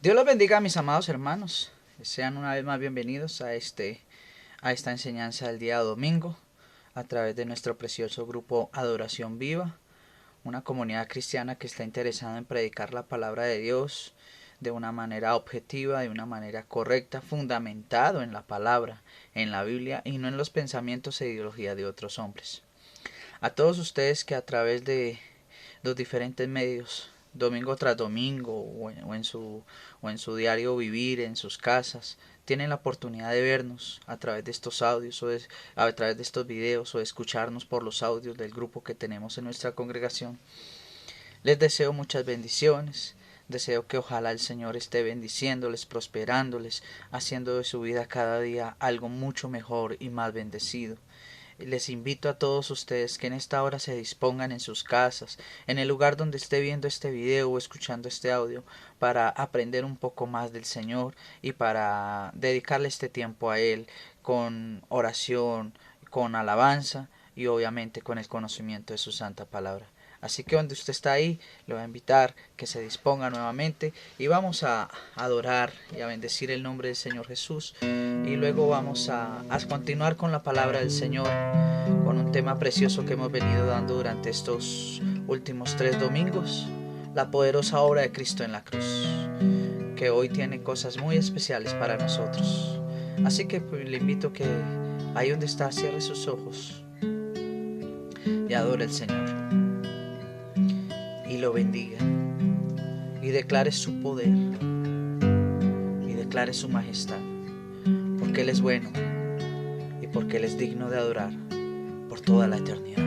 Dios los bendiga, mis amados hermanos. Sean una vez más bienvenidos a esta enseñanza del día domingo a través de nuestro precioso grupo Adoración Viva, una comunidad cristiana que está interesada en predicar la palabra de Dios de una manera objetiva, de una manera correcta, fundamentado en la palabra, en la Biblia y no en los pensamientos e ideología de otros hombres. A todos ustedes que a través de los diferentes medios, domingo tras domingo o en su diario vivir, en sus casas, tienen la oportunidad de vernos a través de estos audios a través de estos videos o de escucharnos por los audios del grupo que tenemos en nuestra congregación. Les deseo muchas bendiciones. Deseo que ojalá el Señor esté bendiciéndoles, prosperándoles, haciendo de su vida cada día algo mucho mejor y más bendecido. Les invito a todos ustedes que en esta hora se dispongan en sus casas, en el lugar donde esté viendo este video o escuchando este audio, para aprender un poco más del Señor y para dedicarle este tiempo a Él con oración, con alabanza y obviamente con el conocimiento de su santa palabra. Así que donde usted está ahí, le voy a invitar que se disponga nuevamente y vamos a adorar y a bendecir el nombre del Señor Jesús. Y luego vamos a continuar con la palabra del Señor, con un tema precioso que hemos venido dando durante estos últimos 3 domingos, la poderosa obra de Cristo en la cruz, que hoy tiene cosas muy especiales para nosotros. Así que le invito que ahí donde está, cierre sus ojos y adore al Señor. Y lo bendiga, y declare su poder, y declare su majestad, porque Él es bueno, y porque Él es digno de adorar por toda la eternidad.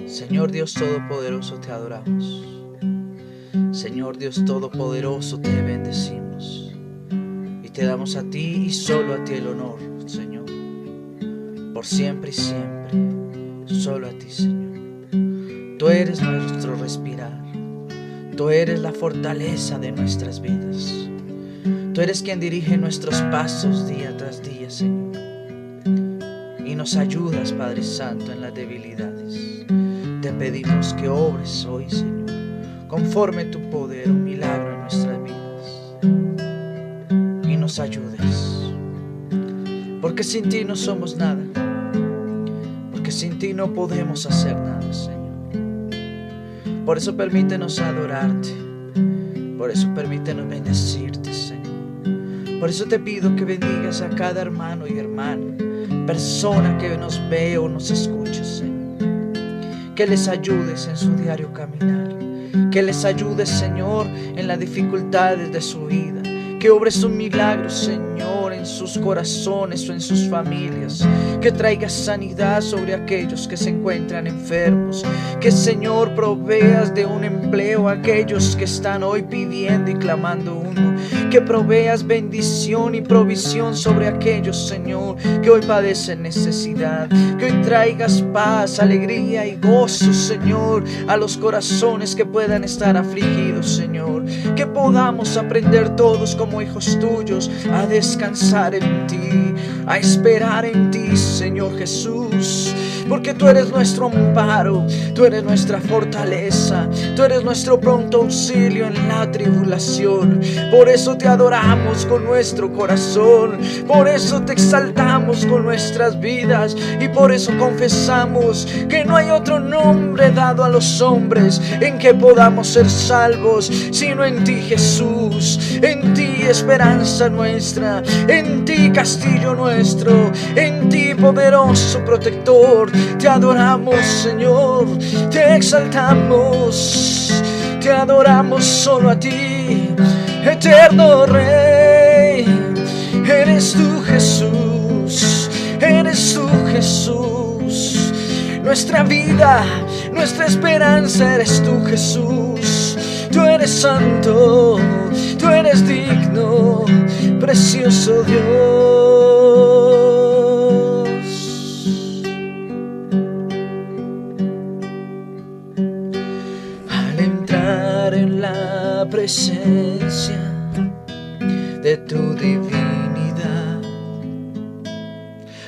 Señor Dios Todopoderoso, te adoramos. Señor Dios Todopoderoso, te bendecimos, y te damos a ti y solo a ti el honor, Señor, por siempre y siempre, solo a ti, Señor. Tú eres nuestro respirar, tú eres la fortaleza de nuestras vidas, tú eres quien dirige nuestros pasos día tras día, Señor, y nos ayudas, Padre Santo, en las debilidades. Te pedimos que obres hoy, Señor, conforme tu poder, un milagro en nuestras vidas, y nos ayudes, porque sin ti no somos nada, porque sin ti no podemos hacer nada, Señor. Por eso permítenos adorarte, por eso permítenos bendecirte, Señor. Por eso te pido que bendigas a cada hermano y hermana, persona que nos ve o nos escucha, Señor. Que les ayudes en su diario caminar, que les ayudes, Señor, en las dificultades de su vida, que obres un milagro, Señor, en sus corazones o en sus familias, que traigas sanidad sobre aquellos que se encuentran enfermos, que, Señor, proveas de un empleo a aquellos que están hoy pidiendo y clamando uno, que proveas bendición y provisión sobre aquellos, Señor, que hoy padecen necesidad, que hoy traigas paz, alegría y gozo, Señor, a los corazones que puedan estar afligidos, Señor, que podamos aprender todos como hijos tuyos a descansar en ti, a esperar en ti, Señor Jesús, porque tú eres nuestro amparo, tú eres nuestra fortaleza, tú eres nuestro pronto auxilio en la tribulación. Por eso te adoramos con nuestro corazón, por eso te exaltamos con nuestras vidas, y por eso confesamos que no hay otro nombre dado a los hombres en que podamos ser salvos, sino en ti, Jesús, en ti esperanza nuestra, en ti castillo nuestro, en ti poderoso protector. Te adoramos, Señor, te exaltamos, te adoramos solo a ti, eterno Rey. Eres tú, Jesús, eres tú, Jesús, nuestra vida, nuestra esperanza eres tú, Jesús. Tú eres santo, tú eres digno, precioso Dios. Al entrar en la presencia de tu divinidad,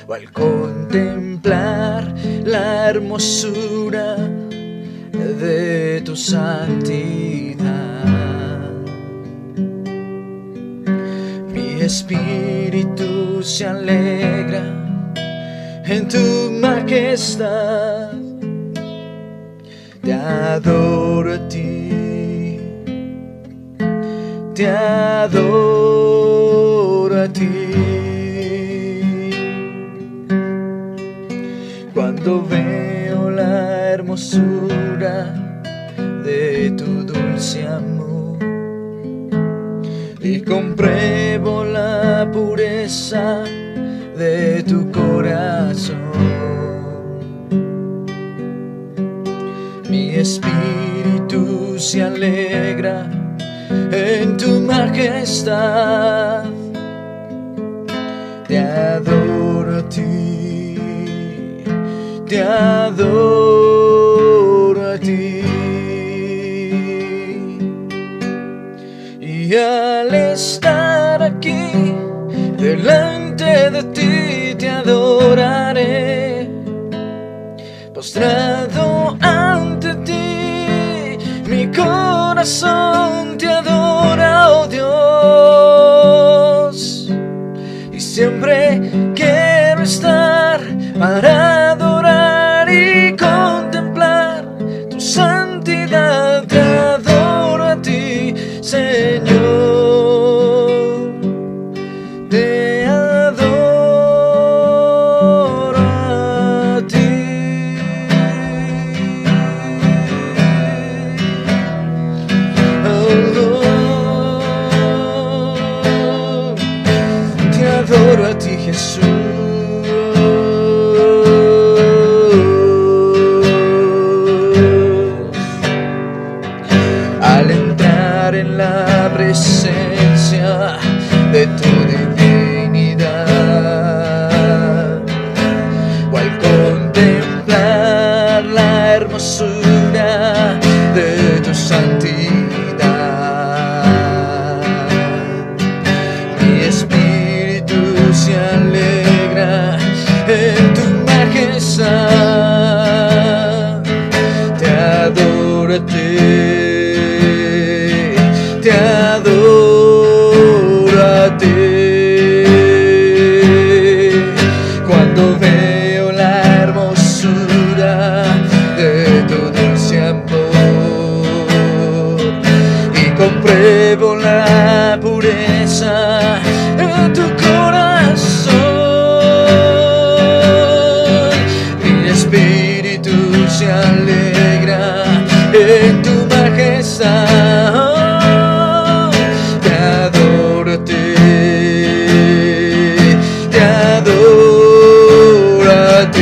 o al contemplar la hermosura de tu santidad, espíritu se alegra en tu majestad. Te adoro a ti, te adoro a ti. Cuando veo la hermosura de tu dulce amor y compruebo la pureza de tu corazón, mi espíritu se alegra en tu majestad. Te adoro a ti, te adoro a ti. Y al estar aquí delante de ti te adoraré, postrado ante ti, mi corazón te adora, oh Dios. Y siempre quiero estar para adorar y contemplar tu santidad. Te adoro a ti, Señor. Te adoro a ti. Oh, te adoro a ti, Jesús. Al entrar en la presencia de tu divinidad, o al contemplar la hermosura de tu santidad, mi espíritu se alegra en tu majestad. Te adoro a ti, te adoro a ti. Cuando veo la hermosura de tu dulce amor y compruebo la pureza de tu corazón, mi espíritu se alegra en tu majestad. Te adoro a ti, te adoro a ti.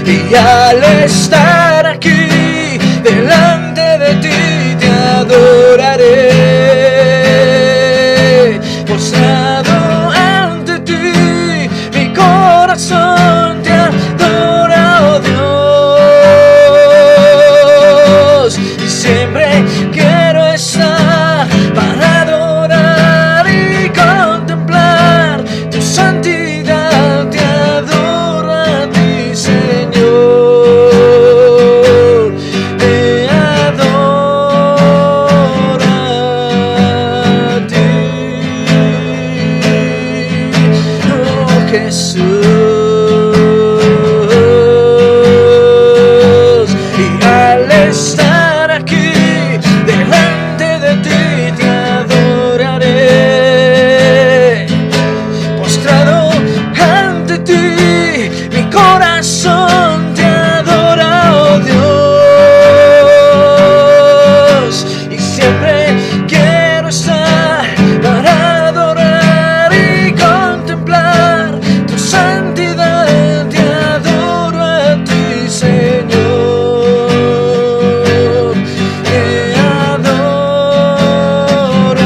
Y al estar aquí delante de ti te adoraré, postrado ante ti, mi corazón te adora, oh Dios. Y siempre quiero estar para adorar y contemplar tu santidad. Te adoro a ti, Señor. Te adoro a ti, oh Jesús. Y al estar aquí delante de ti te adoraré, postrado ante ti, mi corazón te adora, oh Dios. Y siempre quiero estar para adorar y contemplar tu santidad. Te adoro a ti, Señor. Te adoro a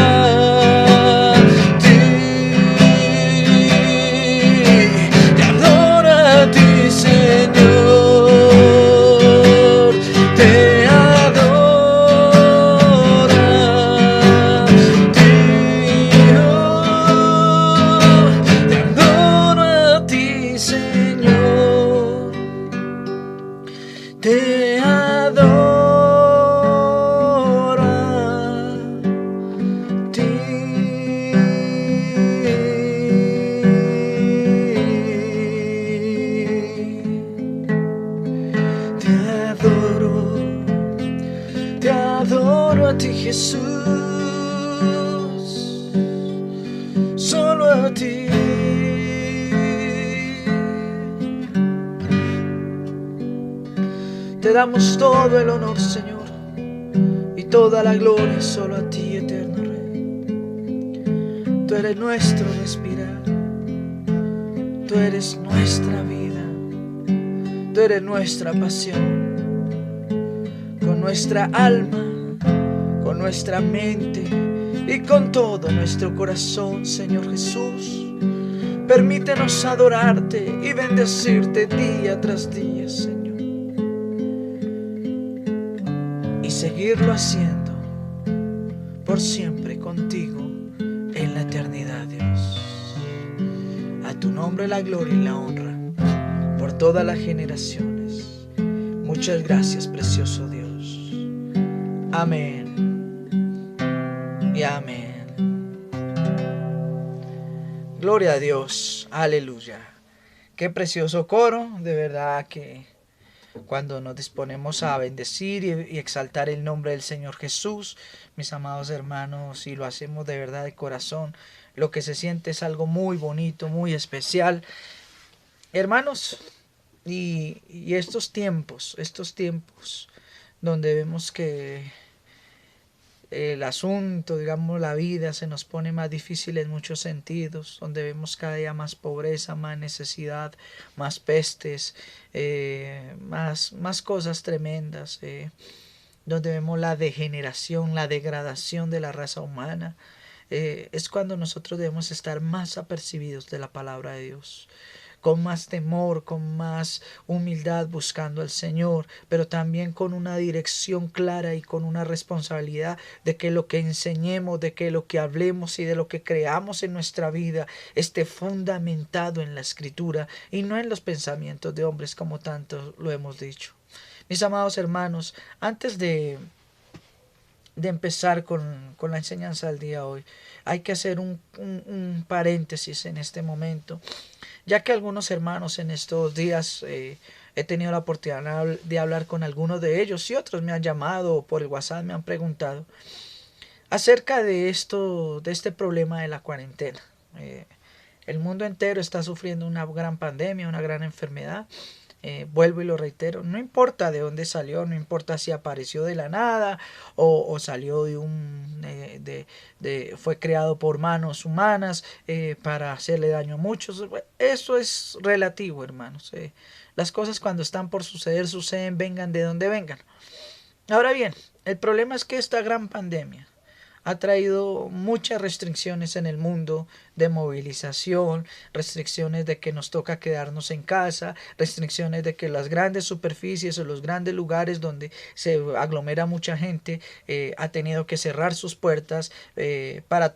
ti. Te adoro a ti, Señor. Te adoro a ti. Te adoro a ti, Señor. Te adoro a ti. Jesús, solo a ti. Te damos todo el honor, Señor, y toda la gloria solo a ti, eterno Rey. Tú eres nuestro respirar, tú eres nuestra vida, tú eres nuestra pasión. Con nuestra alma, con nuestra mente y con todo nuestro corazón, Señor Jesús, permítenos adorarte y bendecirte día tras día, Señor, y seguirlo haciendo por siempre contigo en la eternidad, Dios. A tu nombre la gloria y la honra por todas las generaciones. Muchas gracias, precioso Dios. Amén y amén. Gloria a Dios, aleluya. Qué precioso coro, de verdad que cuando nos disponemos a bendecir y exaltar el nombre del Señor Jesús, mis amados hermanos, y lo hacemos de verdad de corazón, lo que se siente es algo muy bonito, muy especial. Hermanos, y estos tiempos donde vemos que el asunto, digamos, la vida se nos pone más difícil en muchos sentidos, donde vemos cada día más pobreza, más necesidad, más pestes, más cosas tremendas, donde vemos la degeneración, la degradación de la raza humana, es cuando nosotros debemos estar más apercibidos de la palabra de Dios, con más temor, con más humildad buscando al Señor, pero también con una dirección clara y con una responsabilidad de que lo que enseñemos, de que lo que hablemos y de lo que creamos en nuestra vida esté fundamentado en la Escritura y no en los pensamientos de hombres como tanto lo hemos dicho. Mis amados hermanos, antes de empezar con la enseñanza del día de hoy, hay que hacer un paréntesis en este momento, ya que algunos hermanos en estos días he tenido la oportunidad de hablar con algunos de ellos y otros me han llamado o por el WhatsApp me han preguntado acerca de este problema de la cuarentena. El mundo entero está sufriendo una gran pandemia, una gran enfermedad. Vuelvo y lo reitero, no importa de dónde salió, no importa si apareció de la nada o salió fue creado por manos humanas para hacerle daño a muchos. Eso es relativo, hermanos. Las cosas cuando están por suceder, suceden, vengan de donde vengan. Ahora bien, el problema es que esta gran pandemia ha traído muchas restricciones en el mundo de movilización, restricciones de que nos toca quedarnos en casa, restricciones de que las grandes superficies o los grandes lugares donde se aglomera mucha gente ha tenido que cerrar sus puertas para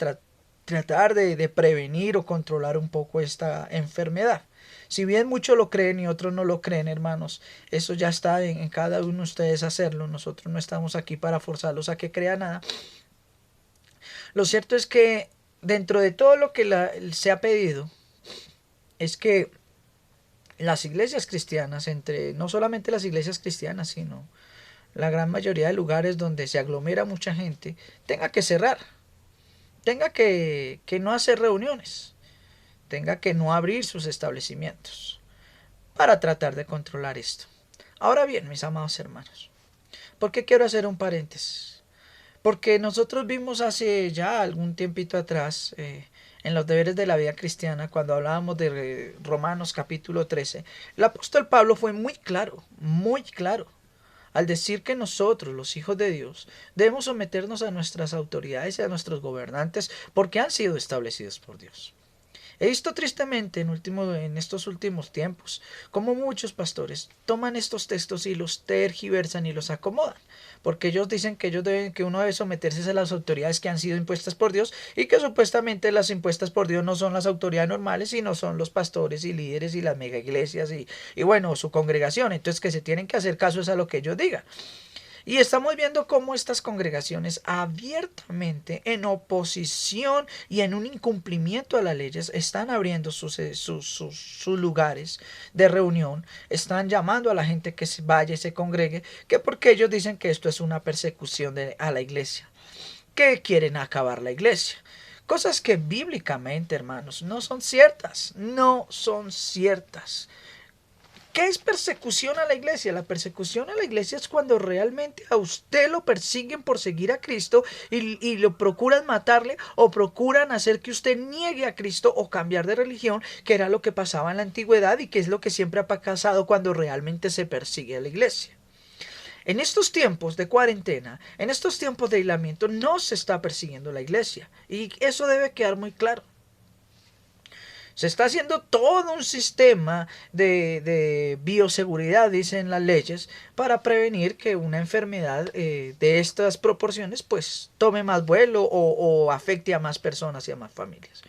tratar de prevenir o controlar un poco esta enfermedad. Si bien muchos lo creen y otros no lo creen, hermanos, eso ya está en cada uno de ustedes hacerlo. Nosotros no estamos aquí para forzarlos a que crean nada. Lo cierto es que dentro de todo lo que se ha pedido es que las iglesias cristianas, no solamente las iglesias cristianas, sino la gran mayoría de lugares donde se aglomera mucha gente, tenga que cerrar, tenga que no hacer reuniones, tenga que no abrir sus establecimientos para tratar de controlar esto. Ahora bien, mis amados hermanos, ¿por qué quiero hacer un paréntesis? Porque nosotros vimos hace ya algún tiempito atrás, en los deberes de la vida cristiana, cuando hablábamos de Romanos capítulo 13, el apóstol Pablo fue muy claro, al decir que nosotros, los hijos de Dios, debemos someternos a nuestras autoridades y a nuestros gobernantes porque han sido establecidos por Dios. He visto tristemente en estos últimos tiempos cómo muchos pastores toman estos textos y los tergiversan y los acomodan, porque ellos dicen que uno debe someterse a las autoridades que han sido impuestas por Dios y que supuestamente las impuestas por Dios no son las autoridades normales, sino son los pastores y líderes y las mega iglesias y bueno, su congregación. Entonces que se tienen que hacer caso es a lo que ellos digan. Y estamos viendo cómo estas congregaciones abiertamente, en oposición y en un incumplimiento a las leyes, están abriendo sus lugares de reunión, están llamando a la gente que se vaya y se congregue, que porque ellos dicen que esto es una persecución a la iglesia. que quieren acabar la iglesia. Cosas que bíblicamente, hermanos, no son ciertas. No son ciertas. ¿Qué es persecución a la iglesia? La persecución a la iglesia es cuando realmente a usted lo persiguen por seguir a Cristo y lo procuran matarle o procuran hacer que usted niegue a Cristo o cambiar de religión, que era lo que pasaba en la antigüedad y que es lo que siempre ha pasado cuando realmente se persigue a la iglesia. En estos tiempos de cuarentena, en estos tiempos de aislamiento, no se está persiguiendo la iglesia y eso debe quedar muy claro. Se está haciendo todo un sistema de bioseguridad, dicen las leyes, para prevenir que una enfermedad de estas proporciones pues tome más vuelo o afecte a más personas y a más familias.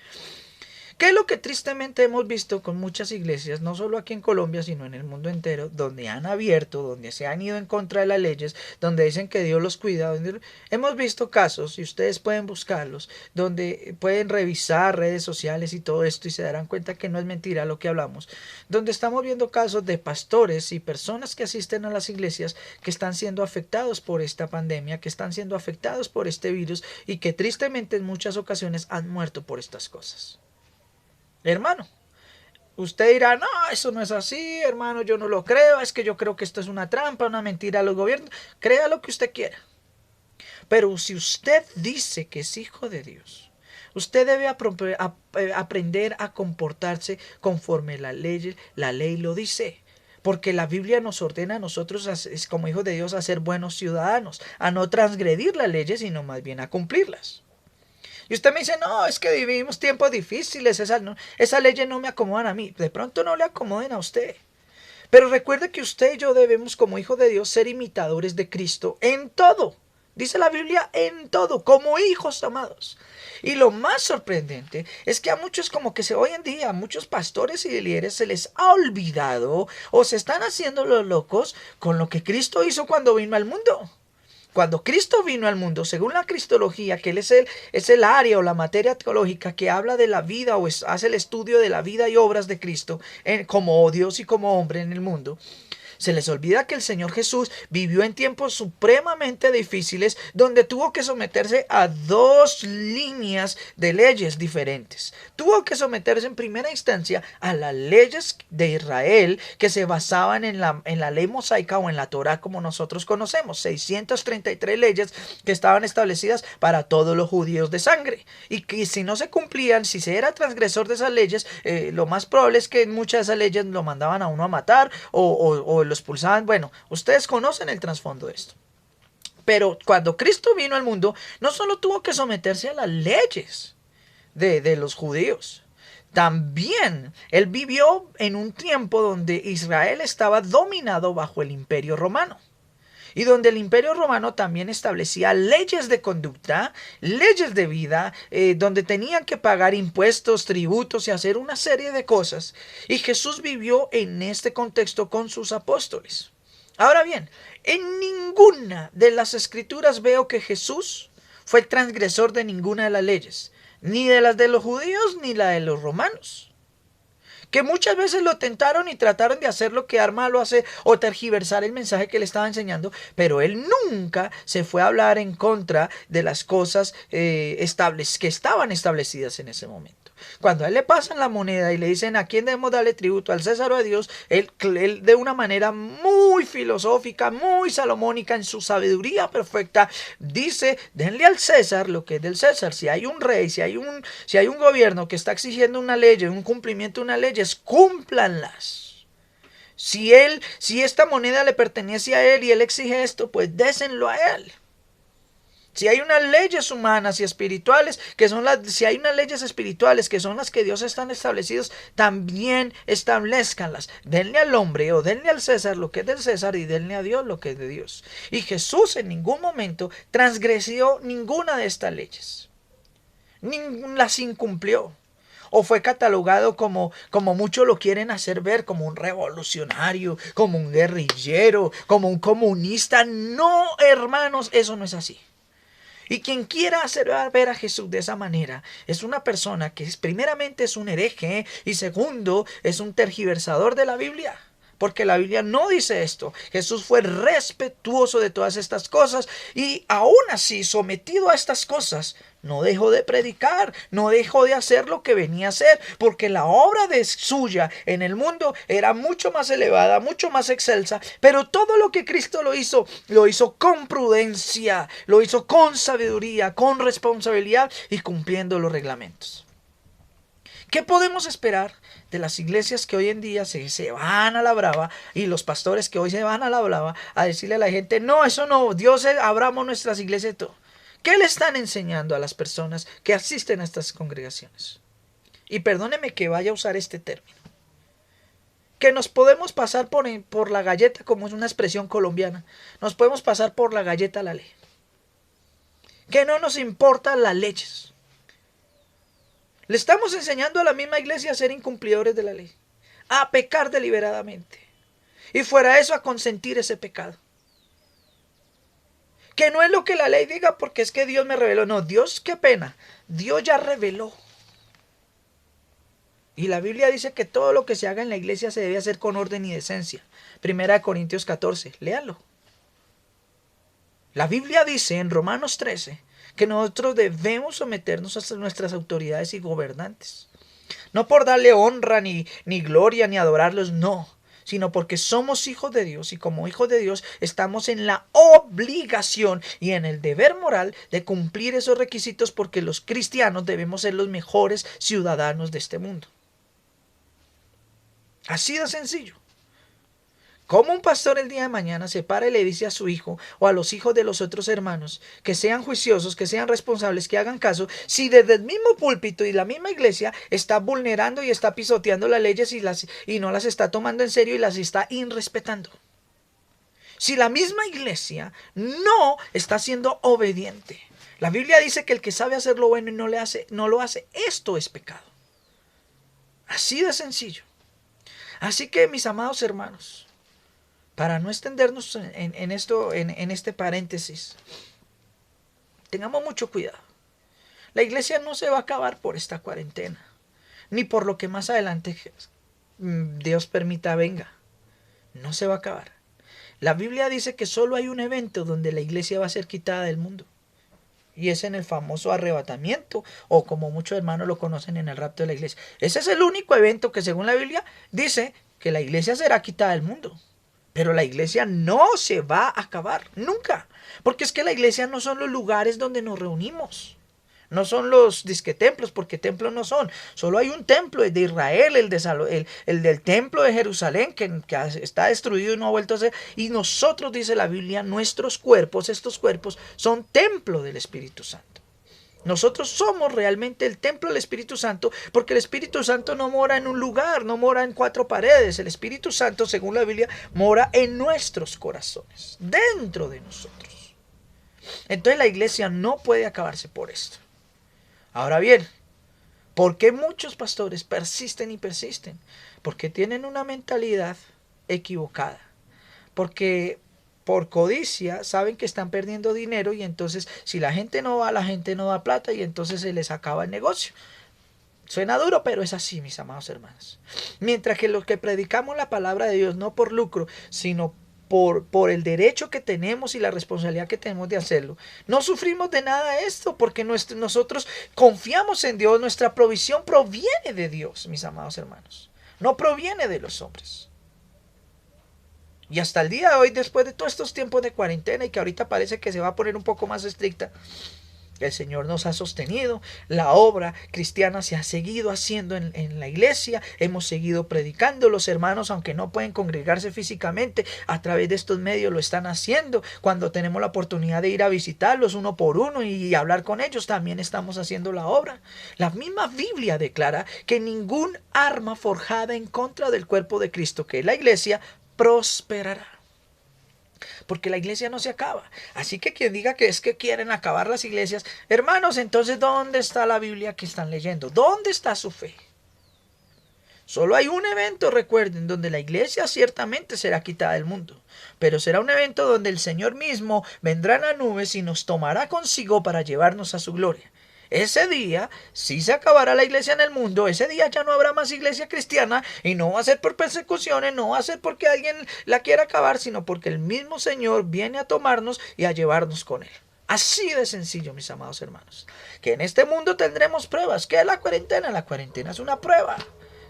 ¿Qué es lo que tristemente hemos visto con muchas iglesias, no solo aquí en Colombia, sino en el mundo entero, donde han abierto, donde se han ido en contra de las leyes, donde dicen que Dios los cuida? Hemos visto casos, y ustedes pueden buscarlos, donde pueden revisar redes sociales y todo esto y se darán cuenta que no es mentira lo que hablamos, donde estamos viendo casos de pastores y personas que asisten a las iglesias que están siendo afectados por esta pandemia, que están siendo afectados por este virus y que tristemente en muchas ocasiones han muerto por estas cosas. Hermano, usted dirá, no, eso no es así, hermano, yo no lo creo, es que yo creo que esto es una trampa, una mentira de los gobiernos. Crea lo que usted quiera. Pero si usted dice que es hijo de Dios, usted debe aprender a comportarse conforme la ley lo dice. Porque la Biblia nos ordena a nosotros, como hijos de Dios, a ser buenos ciudadanos, a no transgredir las leyes, sino más bien a cumplirlas. Y usted me dice, no, es que vivimos tiempos difíciles, esas leyes no me acomodan a mí. De pronto no le acomoden a usted. Pero recuerde que usted y yo debemos, como hijos de Dios, ser imitadores de Cristo en todo. Dice la Biblia, en todo, como hijos amados. Y lo más sorprendente es que a muchos, como que hoy en día, a muchos pastores y líderes se les ha olvidado o se están haciendo los locos con lo que Cristo hizo cuando vino al mundo. Cuando Cristo vino al mundo, según la cristología, que Él es el área o la materia teológica que habla de la vida o hace el estudio de la vida y obras de Cristo como Dios y como hombre en el mundo, se les olvida que el Señor Jesús vivió en tiempos supremamente difíciles donde tuvo que someterse a dos líneas de leyes diferentes. Tuvo que someterse en primera instancia a las leyes de Israel que se basaban en la ley mosaica o en la Torá como nosotros conocemos. 633 leyes que estaban establecidas para todos los judíos de sangre. Y que si no se cumplían, si se era transgresor de esas leyes, lo más probable es que en muchas de esas leyes lo mandaban a uno a matar o lo expulsaban. Bueno, ustedes conocen el trasfondo de esto. Pero cuando Cristo vino al mundo, no solo tuvo que someterse a las leyes de los judíos, también Él vivió en un tiempo donde Israel estaba dominado bajo el Imperio Romano. Y donde el Imperio Romano también establecía leyes de conducta, leyes de vida, donde tenían que pagar impuestos, tributos y hacer una serie de cosas. Y Jesús vivió en este contexto con sus apóstoles. Ahora bien, en ninguna de las escrituras veo que Jesús fue el transgresor de ninguna de las leyes, ni de las de los judíos ni la de los romanos. Que muchas veces lo tentaron y trataron de hacer lo que malo hace o tergiversar el mensaje que le estaba enseñando, pero él nunca se fue a hablar en contra de las cosas que estaban establecidas en ese momento. Cuando a él le pasan la moneda y le dicen a quién debemos darle tributo, al César o a Dios, él de una manera muy filosófica, muy salomónica, en su sabiduría perfecta, dice, denle al César lo que es del César. Si hay un rey, si hay un gobierno que está exigiendo una ley, un cumplimiento de una ley, cúmplanlas. Si esta moneda le pertenece a él y él exige esto, pues désenlo a él. Si hay unas leyes humanas y espirituales si hay unas leyes espirituales que son las que Dios están establecidos, también establezcanlas. Denle al hombre o denle al César lo que es del César y denle a Dios lo que es de Dios. Y Jesús en ningún momento transgredió ninguna de estas leyes. Las incumplió. O fue catalogado como muchos lo quieren hacer ver, como un revolucionario, como un guerrillero, como un comunista. No, hermanos, eso no es así. Y quien quiera hacer ver a Jesús de esa manera es una persona que primeramente es un hereje y segundo es un tergiversador de la Biblia. porque la Biblia no dice esto. Jesús fue respetuoso de todas estas cosas y aún así, sometido a estas cosas, no dejó de predicar, no dejó de hacer lo que venía a hacer, porque la obra de suya en el mundo era mucho más elevada, mucho más excelsa, pero todo lo que Cristo lo hizo con prudencia, lo hizo con sabiduría, con responsabilidad y cumpliendo los reglamentos. ¿Qué podemos esperar de las iglesias que hoy en día se van a la brava y los pastores que hoy se van a la brava a decirle a la gente, no, eso no, Dios abramos nuestras iglesias y todo? ¿Qué le están enseñando a las personas que asisten a estas congregaciones? Y perdóneme que vaya a usar este término. Que nos podemos pasar por la galleta, como es una expresión colombiana. Nos podemos pasar por la galleta a la ley. Que no nos importan las leyes. Le estamos enseñando a la misma iglesia a ser incumplidores de la ley, a pecar deliberadamente y fuera de eso a consentir ese pecado. Que no es lo que la ley diga porque es que Dios me reveló. No, Dios, qué pena, Dios ya reveló. Y la Biblia dice que todo lo que se haga en la iglesia se debe hacer con orden y decencia. 1 Corintios 14, léalo. La Biblia dice en Romanos 13 que nosotros debemos someternos a nuestras autoridades y gobernantes. No por darle honra, ni gloria, ni adorarlos, no. Sino porque somos hijos de Dios y como hijos de Dios estamos en la obligación y en el deber moral de cumplir esos requisitos porque los cristianos debemos ser los mejores ciudadanos de este mundo. Así de sencillo. ¿Cómo un pastor el día de mañana se para y le dice a su hijo o a los hijos de los otros hermanos que sean juiciosos, que sean responsables, que hagan caso, si desde el mismo púlpito y la misma iglesia está vulnerando y está pisoteando las leyes y no las está tomando en serio y las está irrespetando? Si la misma iglesia no está siendo obediente. La Biblia dice que el que sabe hacer lo bueno y no lo hace, esto es pecado. Así de sencillo. Así que, mis amados hermanos, para no extendernos en este paréntesis, tengamos mucho cuidado. La iglesia no se va a acabar por esta cuarentena, ni por lo que más adelante Dios permita venga. No se va a acabar. La Biblia dice que solo hay un evento donde la iglesia va a ser quitada del mundo. Y es en el famoso arrebatamiento, o como muchos hermanos lo conocen, en el rapto de la iglesia. Ese es el único evento que según la Biblia dice que la iglesia será quitada del mundo. Pero la iglesia no se va a acabar, nunca. Porque es que la iglesia no son los lugares donde nos reunimos. No son los disquetemplos, porque templos no son. Solo hay un templo, el de Israel, el del templo de Jerusalén, que está destruido y no ha vuelto a ser. Y nosotros, dice la Biblia, nuestros cuerpos, estos cuerpos, son templo del Espíritu Santo. Nosotros somos realmente el templo del Espíritu Santo, porque el Espíritu Santo no mora en un lugar, no mora en cuatro paredes. El Espíritu Santo, según la Biblia, mora en nuestros corazones, dentro de nosotros. Entonces la iglesia no puede acabarse por esto. Ahora bien, ¿por qué muchos pastores persisten y persisten? Porque tienen una mentalidad equivocada. Porque por codicia saben que están perdiendo dinero y entonces si la gente no va, la gente no da plata y entonces se les acaba el negocio. Suena duro, pero es así, mis amados hermanos. Mientras que los que predicamos la palabra de Dios no por lucro, sino por el derecho que tenemos y la responsabilidad que tenemos de hacerlo, no sufrimos de nada de esto porque nosotros confiamos en Dios. Nuestra provisión proviene de Dios, mis amados hermanos, no proviene de los hombres. Y hasta el día de hoy, después de todos estos tiempos de cuarentena y que ahorita parece que se va a poner un poco más estricta, el Señor nos ha sostenido, la obra cristiana se ha seguido haciendo en la iglesia, hemos seguido predicando, los hermanos, aunque no pueden congregarse físicamente, a través de estos medios lo están haciendo. Cuando tenemos la oportunidad de ir a visitarlos uno por uno y hablar con ellos, también estamos haciendo la obra. La misma Biblia declara que ningún arma forjada en contra del cuerpo de Cristo, que es la iglesia, prosperará. Porque la iglesia no se acaba. Así que quien diga que es que quieren acabar las iglesias, hermanos, entonces ¿dónde está la Biblia que están leyendo? ¿Dónde está su fe? Solo hay un evento, recuerden, donde la iglesia ciertamente será quitada del mundo. Pero será un evento donde el Señor mismo vendrá en las nubes y nos tomará consigo para llevarnos a su gloria. Ese día sí se acabará la iglesia en el mundo, ese día ya no habrá más iglesia cristiana y no va a ser por persecuciones, no va a ser porque alguien la quiera acabar, sino porque el mismo Señor viene a tomarnos y a llevarnos con él. Así de sencillo, mis amados hermanos. Que en este mundo tendremos pruebas. ¿Qué es la cuarentena? La cuarentena es una prueba.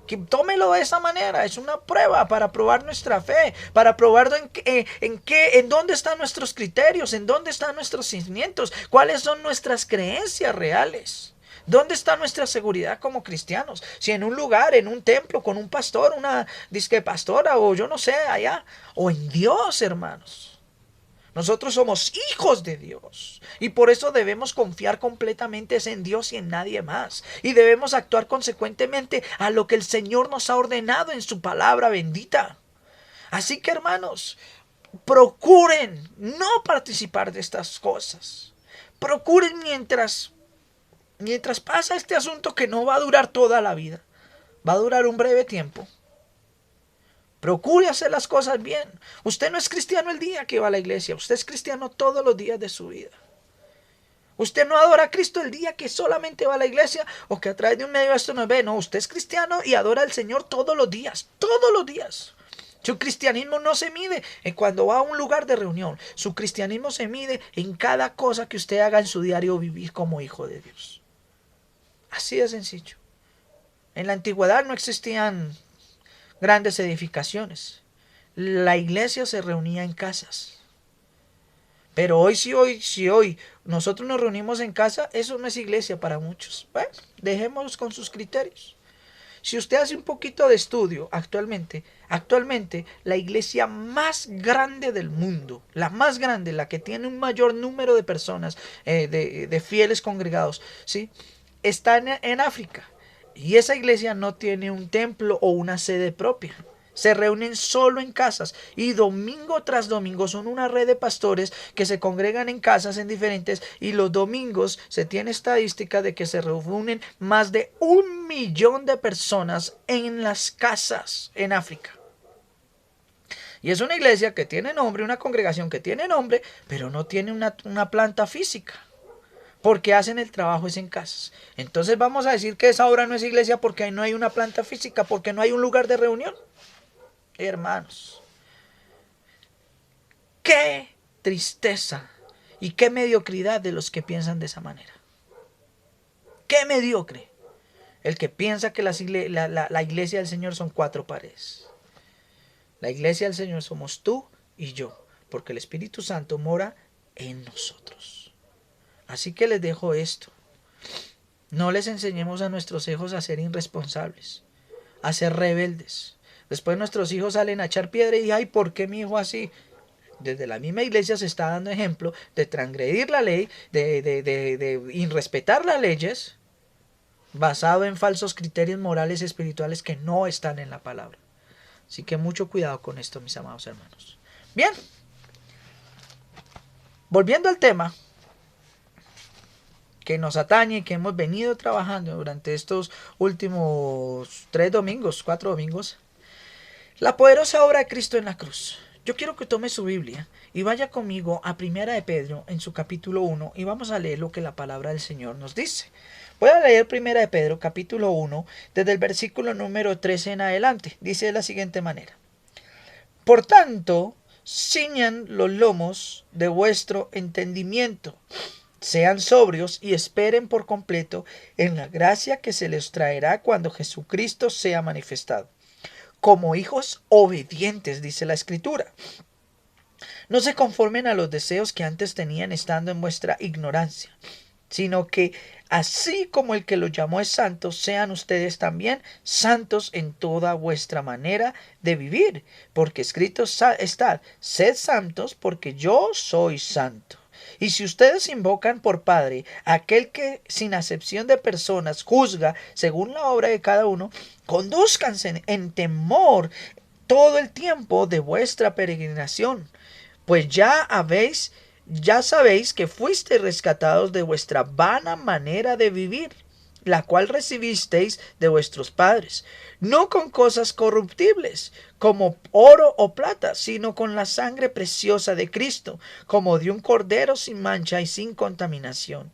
Que tómelo de esa manera, es una prueba para probar nuestra fe, para probar en dónde están nuestros criterios, en dónde están nuestros cimientos, cuáles son nuestras creencias reales. ¿Dónde está nuestra seguridad como cristianos? Si en un lugar, en un templo, con un pastor, una disque pastora, o yo no sé, allá, o en Dios, hermanos. Nosotros somos hijos de Dios y por eso debemos confiar completamente en Dios y en nadie más. Y debemos actuar consecuentemente a lo que el Señor nos ha ordenado en su palabra bendita. Así que, hermanos, procuren no participar de estas cosas. Procuren mientras pasa este asunto que no va a durar toda la vida. Va a durar un breve tiempo. Procure hacer las cosas bien. Usted no es cristiano el día que va a la iglesia. Usted es cristiano todos los días de su vida. Usted no adora a Cristo el día que solamente va a la iglesia o que a través de un medio esto nos ve. No, usted es cristiano y adora al Señor todos los días. Todos los días. Su cristianismo no se mide en cuando va a un lugar de reunión. Su cristianismo se mide en cada cosa que usted haga en su diario vivir como hijo de Dios. Así de sencillo. En la antigüedad no existían grandes edificaciones. La iglesia se reunía en casas. Pero si hoy nosotros nos reunimos en casa, eso no es iglesia para muchos. Bueno, dejémoslos con sus criterios. Si usted hace un poquito de estudio actualmente la iglesia más grande del mundo, la más grande, la que tiene un mayor número de personas, de fieles congregados, ¿sí?, está en África. Y esa iglesia no tiene un templo o una sede propia. Se reúnen solo en casas y domingo tras domingo son una red de pastores que se congregan en casas en diferentes, y los domingos se tiene estadística de que se reúnen más de 1 millón de personas en las casas en África. Y es una iglesia que tiene nombre, una congregación que tiene nombre, pero no tiene una planta física. Porque hacen el trabajo es en casas. Entonces vamos a decir que esa obra no es iglesia porque ahí no hay una planta física, porque no hay un lugar de reunión. Hermanos, qué tristeza y qué mediocridad de los que piensan de esa manera. Qué mediocre el que piensa que la iglesia del Señor son 4 paredes. La iglesia del Señor somos tú y yo, porque el Espíritu Santo mora en nosotros. Así que les dejo esto. No les enseñemos a nuestros hijos a ser irresponsables, a ser rebeldes. Después nuestros hijos salen a echar piedra y ay, ¿por qué mi hijo así? Desde la misma iglesia se está dando ejemplo de transgredir la ley, de irrespetar las leyes, basado en falsos criterios morales y espirituales que no están en la palabra. Así que mucho cuidado con esto, mis amados hermanos. Bien, volviendo al tema que nos atañe, que hemos venido trabajando durante estos últimos 4 domingos, la poderosa obra de Cristo en la cruz. Yo quiero que tome su Biblia y vaya conmigo a Primera de Pedro en su capítulo 1 y vamos a leer lo que la palabra del Señor nos dice. Voy a leer Primera de Pedro capítulo 1 desde el versículo número 13 en adelante. Dice de la siguiente manera: Por tanto, ciñan los lomos de vuestro entendimiento. Sean sobrios y esperen por completo en la gracia que se les traerá cuando Jesucristo sea manifestado. Como hijos obedientes, dice la Escritura. No se conformen a los deseos que antes tenían estando en vuestra ignorancia, sino que así como el que los llamó es santo, sean ustedes también santos en toda vuestra manera de vivir. Porque escrito está, sed santos porque yo soy santo. Y si ustedes invocan por Padre a aquel que sin acepción de personas juzga según la obra de cada uno, condúzcanse en temor todo el tiempo de vuestra peregrinación, pues ya sabéis que fuisteis rescatados de vuestra vana manera de vivir, la cual recibisteis de vuestros padres, no con cosas corruptibles, como oro o plata, sino con la sangre preciosa de Cristo, como de un cordero sin mancha y sin contaminación.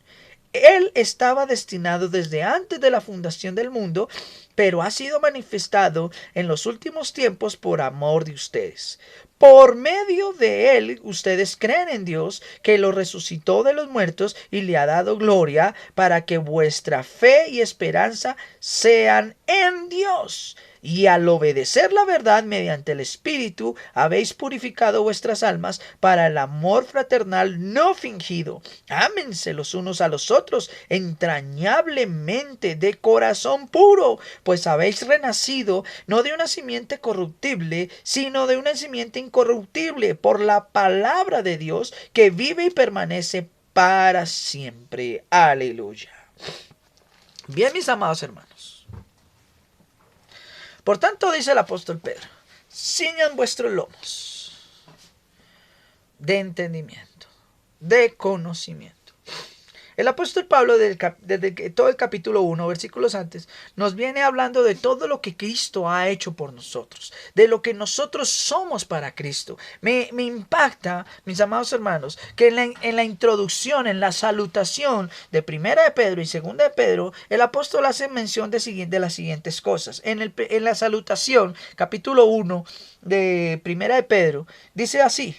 Él estaba destinado desde antes de la fundación del mundo, pero ha sido manifestado en los últimos tiempos por amor de ustedes. Por medio de él, ustedes creen en Dios, que lo resucitó de los muertos y le ha dado gloria, para que vuestra fe y esperanza sean en Dios. Y al obedecer la verdad mediante el Espíritu, habéis purificado vuestras almas para el amor fraternal no fingido. Ámense los unos a los otros entrañablemente, de corazón puro, pues habéis renacido no de una simiente corruptible, sino de una simiente incorruptible, por la palabra de Dios, que vive y permanece para siempre. Aleluya. Bien, mis amados hermanos. Por tanto, dice el apóstol Pedro, ciñan vuestros lomos de entendimiento, de conocimiento. El apóstol Pablo, desde todo el capítulo 1, versículos antes, nos viene hablando de todo lo que Cristo ha hecho por nosotros, de lo que nosotros somos para Cristo. Me impacta, mis amados hermanos, que en la introducción, en la salutación de Primera de Pedro y Segunda de Pedro, el apóstol hace mención de las siguientes cosas. En la salutación, capítulo 1 de Primera de Pedro, dice así: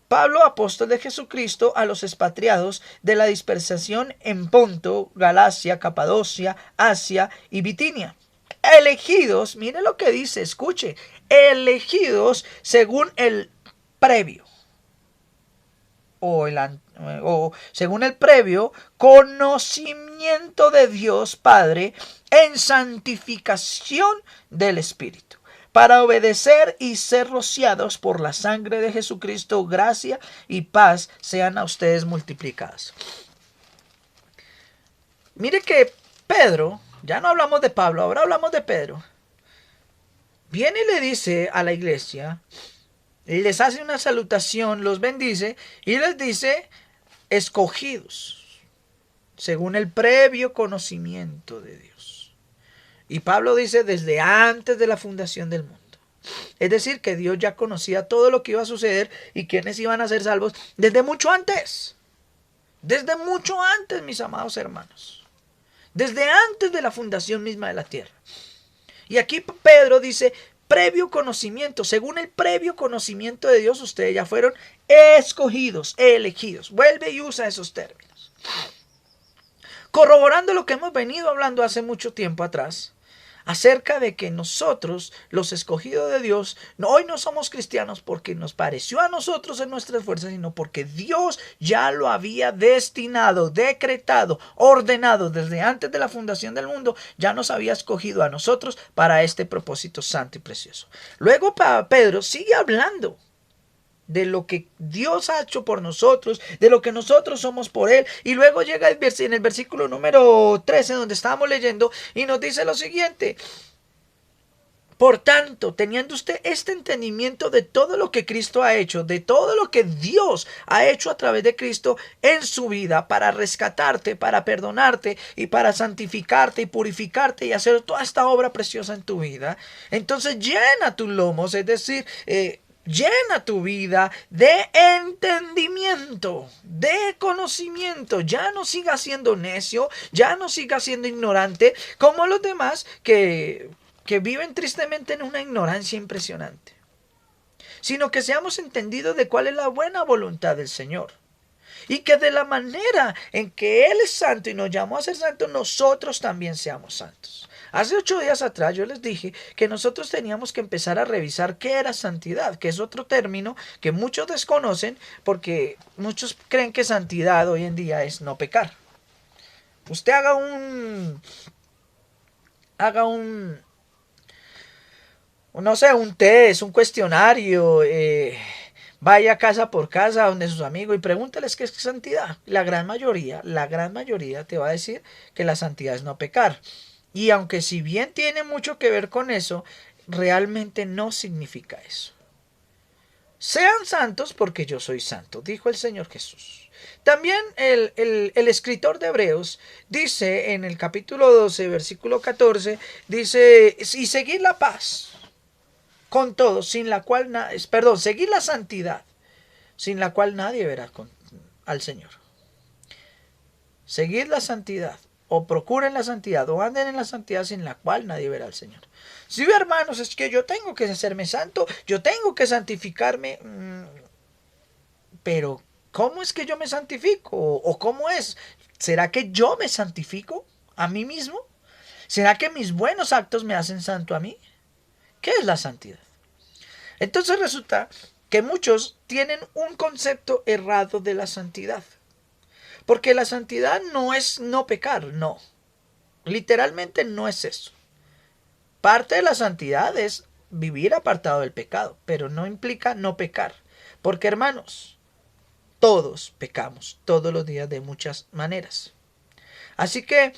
Pablo, apóstol de Jesucristo, a los expatriados de la dispersación en Ponto, Galacia, Capadocia, Asia y Bitinia. Elegidos, mire lo que dice, escuche, elegidos según el previo, o según el previo conocimiento de Dios Padre en santificación del Espíritu, para obedecer y ser rociados por la sangre de Jesucristo. Gracia y paz sean a ustedes multiplicadas. Mire que Pedro, ya no hablamos de Pablo, ahora hablamos de Pedro, viene y le dice a la iglesia, y les hace una salutación, los bendice y les dice: escogidos según el previo conocimiento de Dios. Y Pablo dice: desde antes de la fundación del mundo. Es decir, que Dios ya conocía todo lo que iba a suceder y quiénes iban a ser salvos desde mucho antes. Desde mucho antes, mis amados hermanos. Desde antes de la fundación misma de la tierra. Y aquí Pedro dice: previo conocimiento. Según el previo conocimiento de Dios, ustedes ya fueron escogidos, elegidos. Vuelve y usa esos términos. Corroborando lo que hemos venido hablando hace mucho tiempo atrás, acerca de que nosotros, los escogidos de Dios, hoy no somos cristianos porque nos pareció a nosotros en nuestras fuerzas, sino porque Dios ya lo había destinado, decretado, ordenado desde antes de la fundación del mundo. Ya nos había escogido a nosotros para este propósito santo y precioso. Luego Pedro sigue hablando de lo que Dios ha hecho por nosotros, de lo que nosotros somos por Él. Y luego llega en el versículo número 13, donde estábamos leyendo, y nos dice lo siguiente: por tanto, teniendo usted este entendimiento de todo lo que Cristo ha hecho, de todo lo que Dios ha hecho a través de Cristo en su vida, para rescatarte, para perdonarte y para santificarte y purificarte y hacer toda esta obra preciosa en tu vida, entonces llena tus lomos, es decir, llena tu vida de entendimiento, de conocimiento. Ya no sigas siendo necio, ya no sigas siendo ignorante como los demás que viven tristemente en una ignorancia impresionante, sino que seamos entendidos de cuál es la buena voluntad del Señor. Y que de la manera en que Él es santo y nos llamó a ser santos, nosotros también seamos santos. Hace 8 días atrás yo les dije que nosotros teníamos que empezar a revisar qué era santidad, que es otro término que muchos desconocen, porque muchos creen que santidad hoy en día es no pecar. Usted haga no sé, un test, un cuestionario, vaya casa por casa donde sus amigos y pregúntales qué es santidad. La gran mayoría te va a decir que la santidad es no pecar. Y aunque si bien tiene mucho que ver con eso, realmente no significa eso. Sean santos porque yo soy santo, dijo el Señor Jesús. También el escritor de Hebreos dice en el capítulo 12, versículo 14, dice: y seguir la paz con todos, sin la cual seguir la santidad, sin la cual nadie verá al Señor. seguid la santidad, o procuren la santidad, o anden en la santidad sin la cual nadie verá al Señor. Si hermanos, es que yo tengo que hacerme santo, yo tengo que santificarme, pero ¿cómo es que yo me santifico? ¿O cómo es? ¿Será que yo me santifico a mí mismo? ¿Será que mis buenos actos me hacen santo a mí? ¿Qué es la santidad? Entonces resulta que muchos tienen un concepto errado de la santidad. Porque la santidad no es no pecar, no. Literalmente no es eso. Parte de la santidad es vivir apartado del pecado, pero no implica no pecar. Porque hermanos, todos pecamos todos los días de muchas maneras. Así que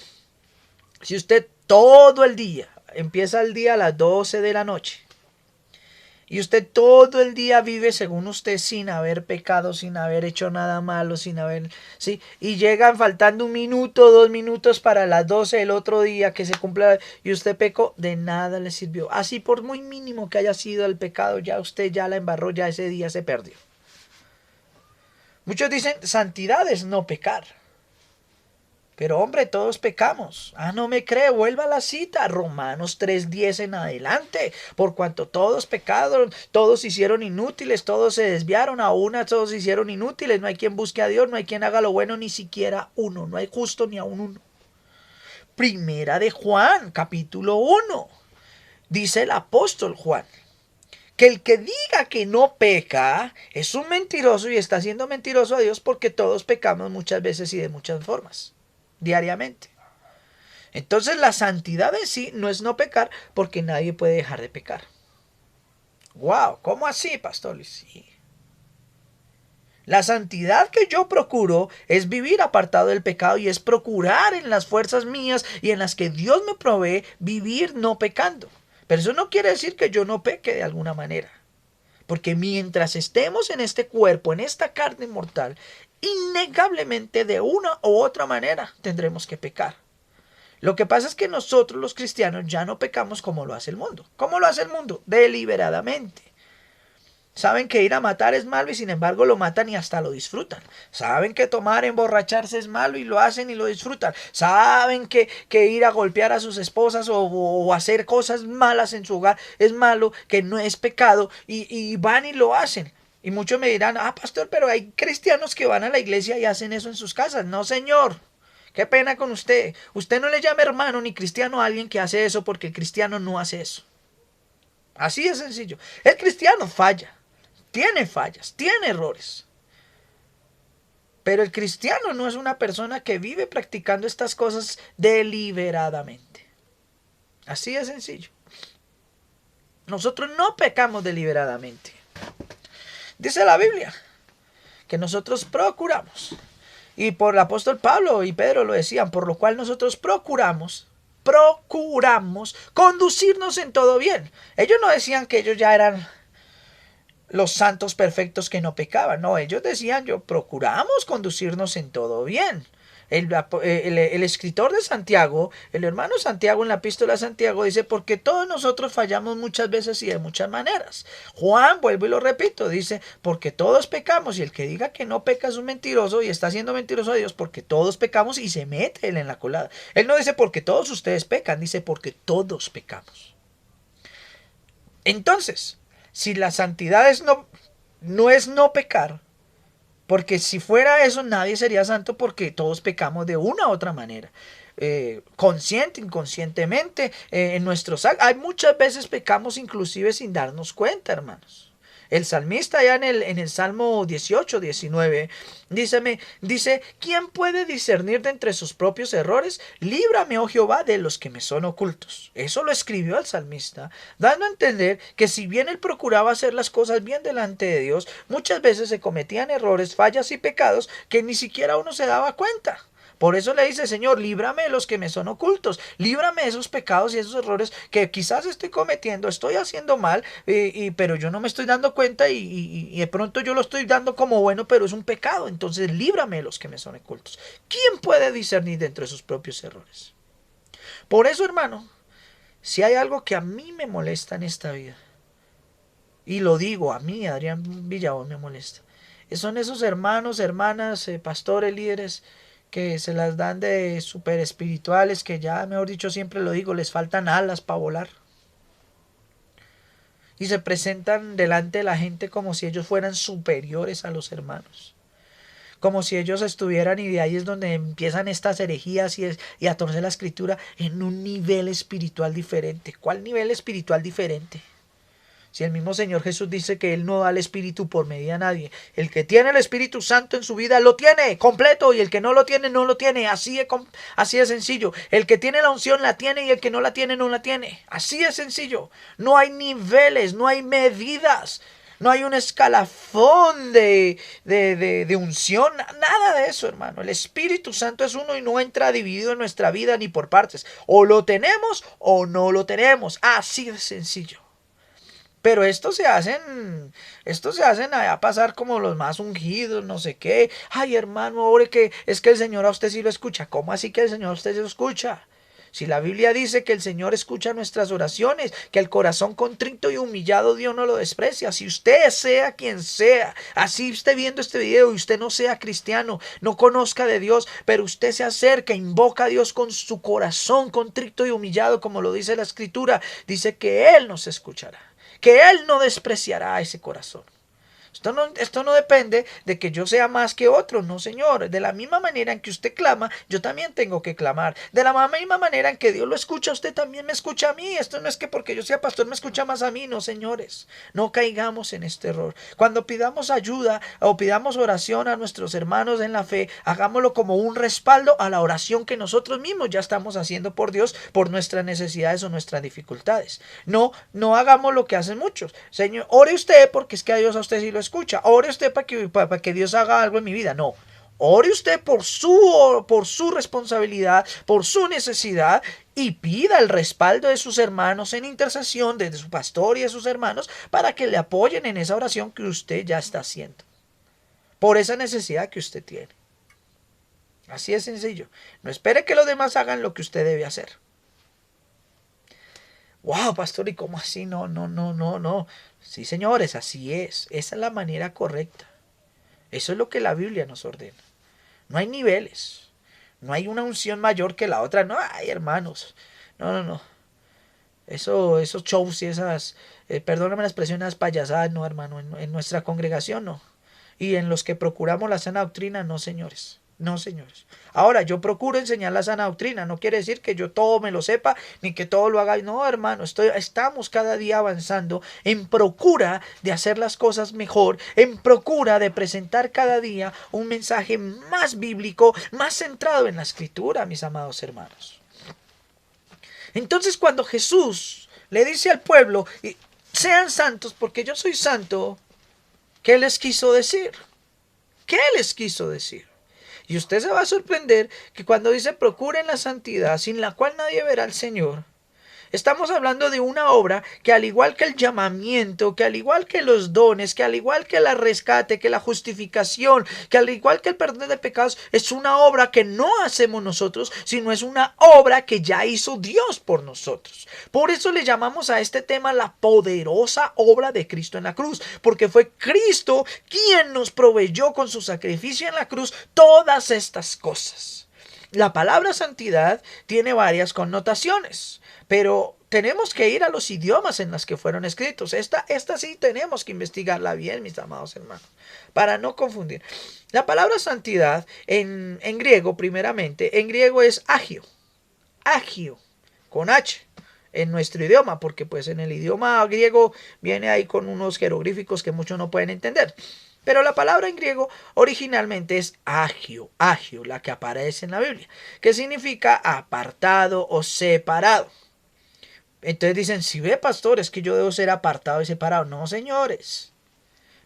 si usted todo el día, empieza el día a las 12 de la noche, y usted todo el día vive según usted sin haber pecado, sin haber hecho nada malo, sin haber, ¿sí? Y llegan faltando 1 minuto, 2 minutos para las 12 del otro día que se cumpla y usted pecó, de nada le sirvió. Así por muy mínimo que haya sido el pecado, ya usted ya la embarró, ya ese día se perdió. Muchos dicen, santidad es no pecar. Pero hombre, todos pecamos. No me cree, vuelva a la cita. Romanos 3:10 en adelante. Por cuanto todos pecaron, todos se hicieron inútiles, todos se desviaron, a una todos se hicieron inútiles. No hay quien busque a Dios, no hay quien haga lo bueno, ni siquiera uno. No hay justo ni aun uno. Primera de Juan, capítulo 1. Dice el apóstol Juan que el que diga que no peca es un mentiroso y está siendo mentiroso a Dios, porque todos pecamos muchas veces y de muchas formas, diariamente. Entonces la santidad en sí no es no pecar, porque nadie puede dejar de pecar. Wow, ¿cómo así, pastor? Sí. La santidad que yo procuro es vivir apartado del pecado, y es procurar en las fuerzas mías y en las que Dios me provee vivir no pecando. Pero eso no quiere decir que yo no peque de alguna manera. Porque mientras estemos en este cuerpo, en esta carne mortal, innegablemente de una u otra manera tendremos que pecar. Lo que pasa es que nosotros los cristianos ya no pecamos como lo hace el mundo. ¿Cómo lo hace el mundo? Deliberadamente. Saben que ir a matar es malo y sin embargo lo matan y hasta lo disfrutan. Saben que tomar, emborracharse es malo y lo hacen y lo disfrutan. Saben que ir a golpear a sus esposas o hacer cosas malas en su hogar es malo, que no es pecado, y van y lo hacen. Y muchos me dirán, pastor, pero hay cristianos que van a la iglesia y hacen eso en sus casas. No, señor. Qué pena con usted. Usted no le llama hermano ni cristiano a alguien que hace eso, porque el cristiano no hace eso. Así de sencillo. El cristiano falla. Tiene fallas, tiene errores. Pero el cristiano no es una persona que vive practicando estas cosas deliberadamente. Así de sencillo. Nosotros no pecamos deliberadamente. Dice la Biblia que nosotros procuramos. Y por el apóstol Pablo y Pedro lo decían, por lo cual nosotros procuramos conducirnos en todo bien. Ellos no decían que ellos ya eran los santos perfectos que no pecaban. No, ellos decían, procuramos conducirnos en todo bien. El escritor de Santiago, el hermano Santiago, en la epístola de Santiago dice, porque todos nosotros fallamos muchas veces y de muchas maneras. Juan, vuelvo y lo repito, dice, porque todos pecamos, y el que diga que no peca es un mentiroso y está siendo mentiroso a Dios, porque todos pecamos, y se mete él en la colada. Él no dice porque todos ustedes pecan, dice porque todos pecamos. Entonces, si la santidad no es no pecar, porque si fuera eso nadie sería santo, porque todos pecamos de una u otra manera, consciente, inconscientemente, en nuestros actos. Hay muchas veces pecamos inclusive sin darnos cuenta, hermanos. El salmista ya en el Salmo 18, 19, dice, ¿quién puede discernir de entre sus propios errores? Líbrame, oh Jehová, de los que me son ocultos. Eso lo escribió el salmista, dando a entender que si bien él procuraba hacer las cosas bien delante de Dios, muchas veces se cometían errores, fallas y pecados que ni siquiera uno se daba cuenta. Por eso le dice, Señor, líbrame de los que me son ocultos, líbrame de esos pecados y esos errores que quizás estoy cometiendo, estoy haciendo mal, pero yo no me estoy dando cuenta, y de pronto yo lo estoy dando como bueno, pero es un pecado. Entonces líbrame de los que me son ocultos. ¿Quién puede discernir de entre sus propios errores? Por eso, hermano, si hay algo que a mí me molesta en esta vida, y lo digo, a mí, Adrián Villabón, me molesta, son esos hermanos, hermanas, pastores, líderes, que se las dan de super espirituales, que ya, mejor dicho, siempre lo digo, les faltan alas para volar. Y se presentan delante de la gente como si ellos fueran superiores a los hermanos. Como si ellos estuvieran, y de ahí es donde empiezan estas herejías y a torcer la escritura, en un nivel espiritual diferente. ¿Cuál nivel espiritual diferente? Si el mismo Señor Jesús dice que Él no da el Espíritu por medio a nadie. El que tiene el Espíritu Santo en su vida lo tiene completo, y el que no lo tiene, no lo tiene. Así de sencillo. El que tiene la unción la tiene, y el que no la tiene, no la tiene. Así de sencillo. No hay niveles, no hay medidas. No hay un escalafón de unción, nada de eso, hermano. El Espíritu Santo es uno y no entra dividido en nuestra vida ni por partes. O lo tenemos o no lo tenemos. Así de sencillo. Pero estos se hacen allá pasar como los más ungidos, no sé qué. Ay, hermano, ore, que es que el Señor a usted sí lo escucha. ¿Cómo así que el Señor a usted sí lo escucha? Si la Biblia dice que el Señor escucha nuestras oraciones, que el corazón contrito y humillado Dios no lo desprecia. Si usted sea quien sea, así esté viendo este video y usted no sea cristiano, no conozca de Dios, pero usted se acerca, invoca a Dios con su corazón contrito y humillado, como lo dice la Escritura, dice que Él nos escuchará, que Él no despreciará ese corazón. Esto no depende de que yo sea más que otro, no, señor. De la misma manera en que usted clama, yo también tengo que clamar. De la misma manera en que Dios lo escucha, usted también me escucha a mí. Esto no es que porque yo sea pastor me escucha más a mí, no, señores. No caigamos en este error. Cuando pidamos ayuda o pidamos oración a nuestros hermanos en la fe, hagámoslo como un respaldo a la oración que nosotros mismos ya estamos haciendo por Dios, por nuestras necesidades o nuestras dificultades. No hagamos lo que hacen muchos. Señor, ore usted porque es que a Dios a usted sí lo escucha. Ore usted para que Dios haga algo en mi vida. No. Ore usted por su responsabilidad, por su necesidad, y pida el respaldo de sus hermanos en intercesión, de su pastor y de sus hermanos, para que le apoyen en esa oración que usted ya está haciendo, por esa necesidad que usted tiene. Así es sencillo. No espere que los demás hagan lo que usted debe hacer. Wow, pastor, ¿y cómo así? No. Sí, señores, así es. Esa es la manera correcta. Eso es lo que la Biblia nos ordena. No hay niveles. No hay una unción mayor que la otra. No hay, hermanos. No. Esos shows y perdóname la expresión, esas payasadas, no, hermano. En nuestra congregación no. Y en los que procuramos la sana doctrina, no, señores. No, señores. Ahora, yo procuro enseñar la sana doctrina. No quiere decir que yo todo me lo sepa, ni que todo lo haga. No, hermano, estamos cada día avanzando en procura de hacer las cosas mejor, en procura de presentar cada día un mensaje más bíblico, más centrado en la Escritura, mis amados hermanos. Entonces, cuando Jesús le dice al pueblo, sean santos porque yo soy santo, ¿qué les quiso decir? ¿Qué les quiso decir? Y usted se va a sorprender que cuando dice procuren la santidad, sin la cual nadie verá al Señor, estamos hablando de una obra que, al igual que el llamamiento, que al igual que los dones, que al igual que el rescate, que la justificación, que al igual que el perdón de pecados, es una obra que no hacemos nosotros, sino es una obra que ya hizo Dios por nosotros. Por eso le llamamos a este tema la poderosa obra de Cristo en la cruz, porque fue Cristo quien nos proveyó con su sacrificio en la cruz todas estas cosas. La palabra santidad tiene varias connotaciones, pero tenemos que ir a los idiomas en los que fueron escritos. Esta sí tenemos que investigarla bien, mis amados hermanos, para no confundir. La palabra santidad en griego, primeramente, en griego es agio, con H, en nuestro idioma, porque pues en el idioma griego viene ahí con unos jeroglíficos que muchos no pueden entender. Pero la palabra en griego originalmente es agio, la que aparece en la Biblia, que significa apartado o separado. Entonces dicen, si ve, pastor, es que yo debo ser apartado y separado. No, señores.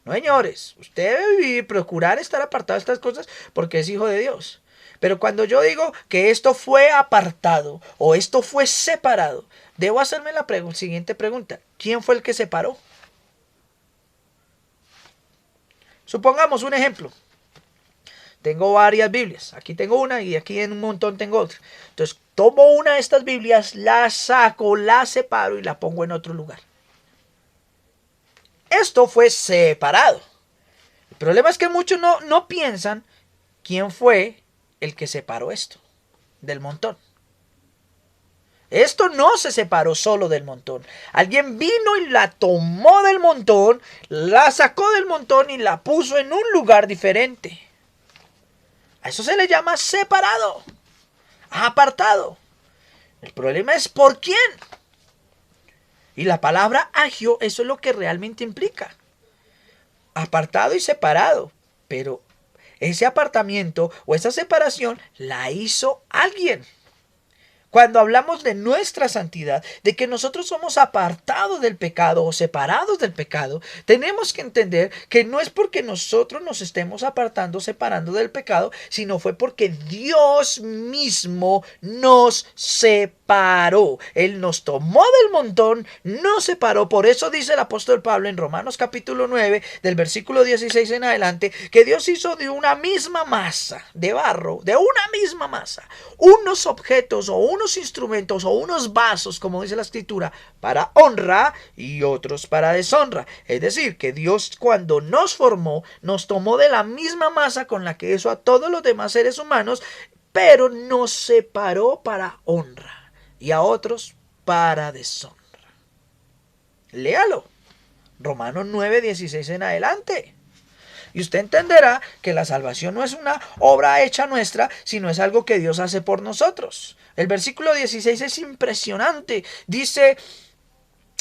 No, señores. Usted debe procurar estar apartado de estas cosas porque es hijo de Dios. Pero cuando yo digo que esto fue apartado o esto fue separado, debo hacerme la siguiente pregunta. ¿Quién fue el que separó? Supongamos un ejemplo. Tengo varias Biblias. Aquí tengo una y aquí en un montón tengo otra. Entonces tomo una de estas Biblias, la saco, la separo y la pongo en otro lugar. Esto fue separado. El problema es que muchos no piensan quién fue el que separó esto del montón. Esto no se separó solo del montón. Alguien vino y la tomó del montón, la sacó del montón y la puso en un lugar diferente. A eso se le llama separado, apartado. El problema es ¿por quién? Y la palabra agio, eso es lo que realmente implica. Apartado y separado. Pero ese apartamiento o esa separación la hizo alguien. Cuando hablamos de nuestra santidad, de que nosotros somos apartados del pecado o separados del pecado, tenemos que entender que no es porque nosotros nos estemos apartando, separando del pecado, sino fue porque Dios mismo nos separó. Él nos tomó del montón, nos separó. Por eso dice el apóstol Pablo en Romanos capítulo 9, del versículo 16 en adelante, que Dios hizo de una misma masa de barro, de una misma masa, unos objetos o unos instrumentos o unos vasos, como dice la escritura, para honra y otros para deshonra. Es decir, que Dios cuando nos formó, nos tomó de la misma masa con la que hizo a todos los demás seres humanos, pero nos separó para honra y a otros para deshonra. Léalo. Romanos 9, 16 en adelante. Y usted entenderá que la salvación no es una obra hecha nuestra, sino es algo que Dios hace por nosotros. El versículo 16 es impresionante. Dice,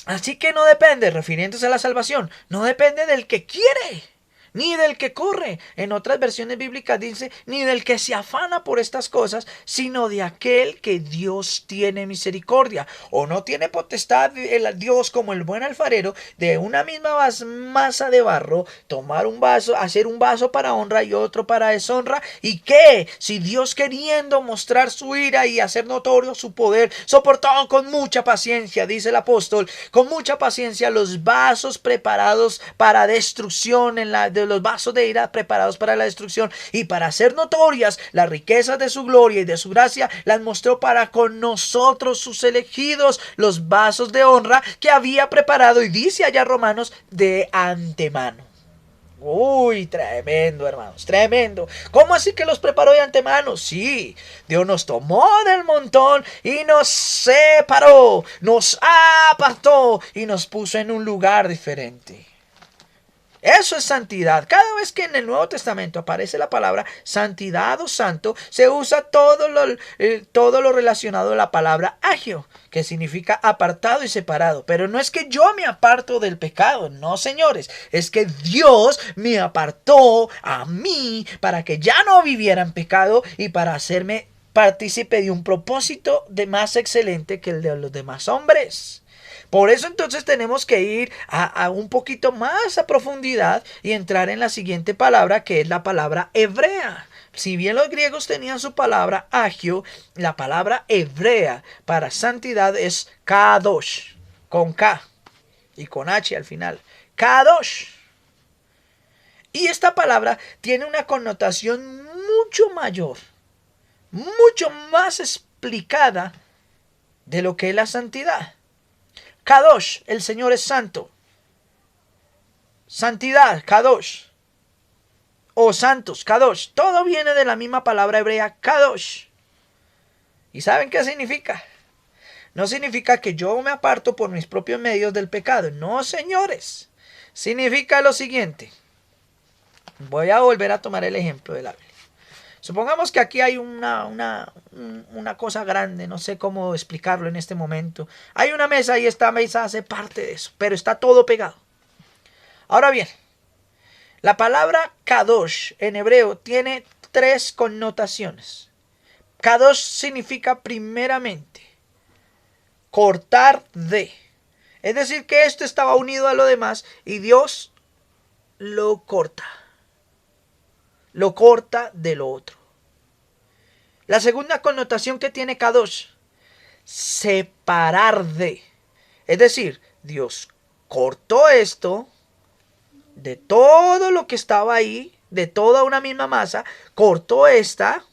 así que no depende, refiriéndose a la salvación, no depende del que quiere, ni del que corre. En otras versiones bíblicas dice, ni del que se afana por estas cosas, sino de aquel que Dios tiene misericordia. O no tiene potestad el Dios como el buen alfarero de una misma masa de barro, tomar un vaso, hacer un vaso para honra y otro para deshonra. ¿Y qué? Si Dios, queriendo mostrar su ira y hacer notorio su poder, soportó con mucha paciencia, dice el apóstol, con mucha paciencia los vasos preparados para destrucción de los vasos de ira preparados para la destrucción, y para hacer notorias las riquezas de su gloria y de su gracia, las mostró para con nosotros sus elegidos, los vasos de honra que había preparado, y dice allá Romanos, de antemano. Uy, tremendo, hermanos, tremendo. ¿Cómo así que los preparó de antemano? Sí, Dios nos tomó del montón y nos separó, nos apartó y nos puso en un lugar diferente. Eso es santidad. Cada vez que en el Nuevo Testamento aparece la palabra santidad o santo, se usa todo lo relacionado a la palabra agio, que significa apartado y separado. Pero no es que yo me aparto del pecado, no, señores. Es que Dios me apartó a mí para que ya no viviera en pecado y para hacerme partícipe de un propósito más excelente que el de los demás hombres. Por eso entonces tenemos que ir a un poquito más a profundidad y entrar en la siguiente palabra, que es la palabra hebrea. Si bien los griegos tenían su palabra agio, la palabra hebrea para santidad es kadosh, con K y con H al final. Kadosh. Y esta palabra tiene una connotación mucho mayor, mucho más explicada de lo que es la santidad. Kadosh, el Señor es santo. Santidad, Kadosh. O santos, Kadosh. Todo viene de la misma palabra hebrea, Kadosh. ¿Y saben qué significa? No significa que yo me aparto por mis propios medios del pecado. No, señores. Significa lo siguiente. Voy a volver a tomar el ejemplo de la Biblia. Supongamos que aquí hay una cosa grande, no sé cómo explicarlo en este momento. Hay una mesa y esta mesa hace parte de eso, pero está todo pegado. Ahora bien, la palabra kadosh en hebreo tiene 3 connotaciones. Kadosh significa primeramente cortar de. Es decir, que esto estaba unido a lo demás y Dios lo corta. Lo corta de lo otro. La segunda connotación que tiene kadosh, separar de. Es decir, Dios cortó esto de todo lo que estaba ahí, de toda una misma masa, cortó esta,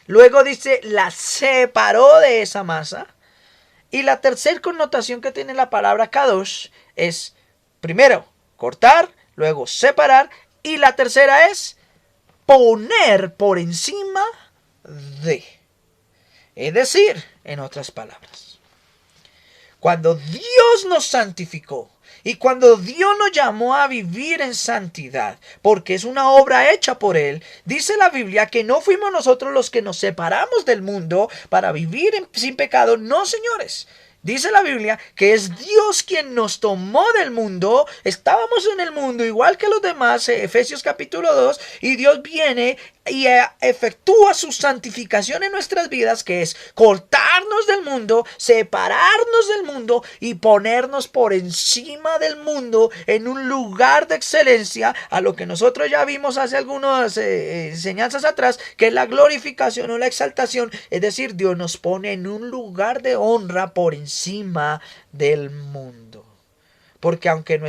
luego dice, la separó de esa masa. Y la tercera connotación que tiene la palabra kadosh es, primero, cortar, luego separar, y la tercera es poner por encima de. Es decir, en otras palabras, cuando Dios nos santificó y cuando Dios nos llamó a vivir en santidad, porque es una obra hecha por Él, dice la Biblia que no fuimos nosotros los que nos separamos del mundo para vivir sin pecado. No, señores. Dice la Biblia que es Dios quien nos tomó del mundo. Estábamos en el mundo igual que los demás, Efesios capítulo 2, y Dios viene y efectúa su santificación en nuestras vidas, que es cortarnos del mundo, separarnos del mundo y ponernos por encima del mundo en un lugar de excelencia, a lo que nosotros ya vimos hace algunas enseñanzas atrás, que es la glorificación o la exaltación. Es decir, Dios nos pone en un lugar de honra por encima del mundo. Porque aunque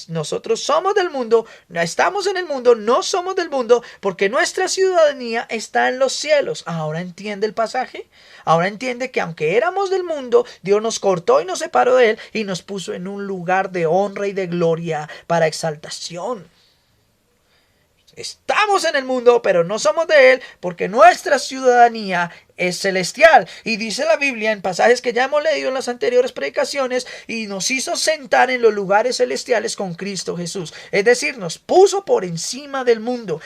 nosotros somos del mundo, estamos en el mundo, no somos del mundo, porque nuestra ciudadanía está en los cielos. Ahora entiende el pasaje. Ahora entiende que aunque éramos del mundo, Dios nos cortó y nos separó de Él y nos puso en un lugar de honra y de gloria para exaltación. Estamos en el mundo, pero no somos de Él, porque nuestra ciudadanía es celestial. Y dice la Biblia en pasajes que ya hemos leído en las anteriores predicaciones, y nos hizo sentar en los lugares celestiales con Cristo Jesús. Es decir, nos puso por encima del mundo.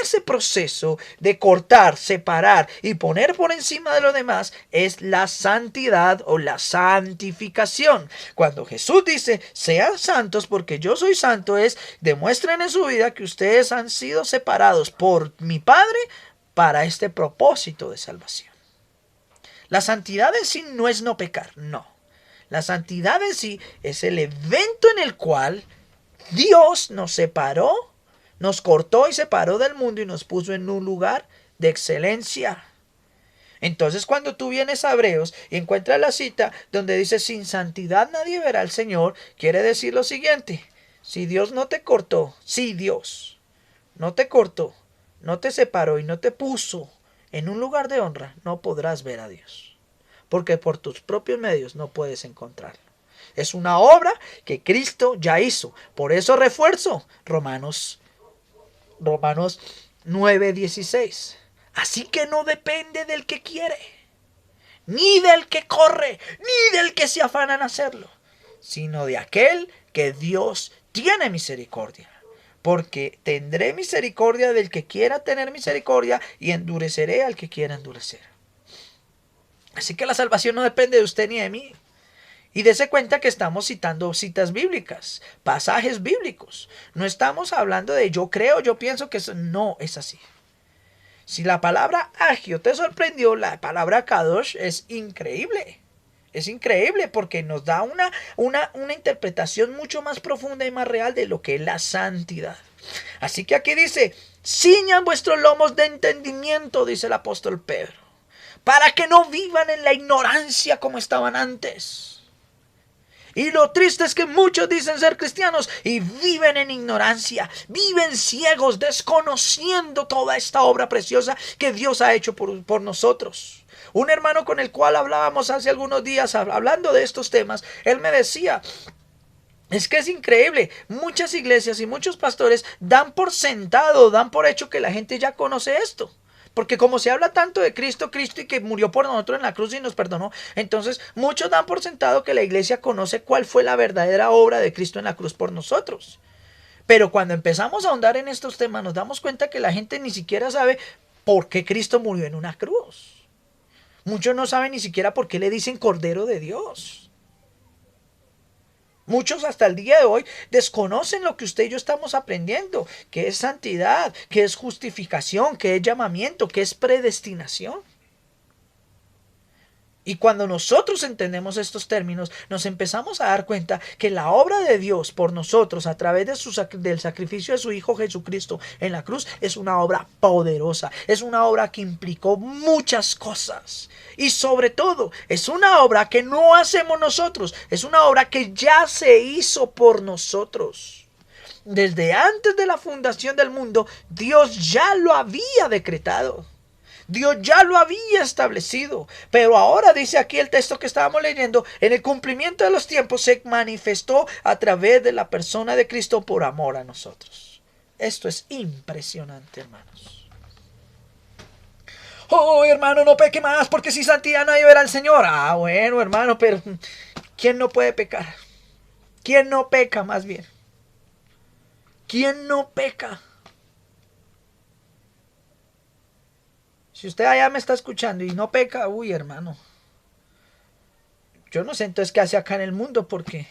Ese proceso de cortar, separar y poner por encima de lo demás es la santidad o la santificación. Cuando Jesús dice, sean santos porque yo soy santo, demuestren en su vida que ustedes han sido separados por mi Padre para este propósito de salvación. La santidad en sí no es no pecar, no. La santidad en sí es el evento en el cual Dios nos separó, nos cortó y separó del mundo y nos puso en un lugar de excelencia. Entonces, cuando tú vienes a Hebreos y encuentras la cita donde dice, sin santidad nadie verá al Señor, quiere decir lo siguiente: si Dios no te cortó, si Dios no te cortó, no te separó y no te puso en un lugar de honra, no podrás ver a Dios, porque por tus propios medios no puedes encontrarlo. Es una obra que Cristo ya hizo. Por eso refuerzo Romanos 9:16. Así que no depende del que quiere, ni del que corre, ni del que se afana en hacerlo, sino de aquel que Dios tiene misericordia. Porque tendré misericordia del que quiera tener misericordia y endureceré al que quiera endurecer. Así que la salvación no depende de usted ni de mí. Y dése cuenta que estamos citando citas bíblicas, pasajes bíblicos. No estamos hablando de yo creo, yo pienso que eso no es así. Si la palabra agio te sorprendió, la palabra kadosh es increíble. Es increíble porque nos da una interpretación mucho más profunda y más real de lo que es la santidad. Así que aquí dice, ciñan vuestros lomos de entendimiento, dice el apóstol Pedro, para que no vivan en la ignorancia como estaban antes. Y lo triste es que muchos dicen ser cristianos y viven en ignorancia, viven ciegos, desconociendo toda esta obra preciosa que Dios ha hecho por nosotros. Un hermano con el cual hablábamos hace algunos días, hablando de estos temas, él me decía, es que es increíble, muchas iglesias y muchos pastores dan por sentado, dan por hecho que la gente ya conoce esto. Porque como se habla tanto de Cristo y que murió por nosotros en la cruz y nos perdonó, entonces muchos dan por sentado que la iglesia conoce cuál fue la verdadera obra de Cristo en la cruz por nosotros. Pero cuando empezamos a ahondar en estos temas nos damos cuenta que la gente ni siquiera sabe por qué Cristo murió en una cruz. Muchos no saben ni siquiera por qué le dicen Cordero de Dios. Muchos hasta el día de hoy desconocen lo que usted y yo estamos aprendiendo, que es santidad, que es justificación, que es llamamiento, que es predestinación. Y cuando nosotros entendemos estos términos, nos empezamos a dar cuenta que la obra de Dios por nosotros a través del sacrificio de su Hijo Jesucristo en la cruz es una obra poderosa, es una obra que implicó muchas cosas. Y sobre todo, es una obra que no hacemos nosotros, es una obra que ya se hizo por nosotros. Desde antes de la fundación del mundo, Dios ya lo había decretado. Dios ya lo había establecido, pero ahora dice aquí el texto que estábamos leyendo, en el cumplimiento de los tiempos se manifestó a través de la persona de Cristo por amor a nosotros. Esto es impresionante, hermanos. oh hermano, no peque más, porque sin santidad nadie verá al Señor. Ah, bueno, hermano, pero ¿quién no puede pecar? ¿Quién no peca más bien? ¿Quién no peca? Si usted allá me está escuchando y no peca, uy, hermano, yo no sé entonces qué hace acá en el mundo, porque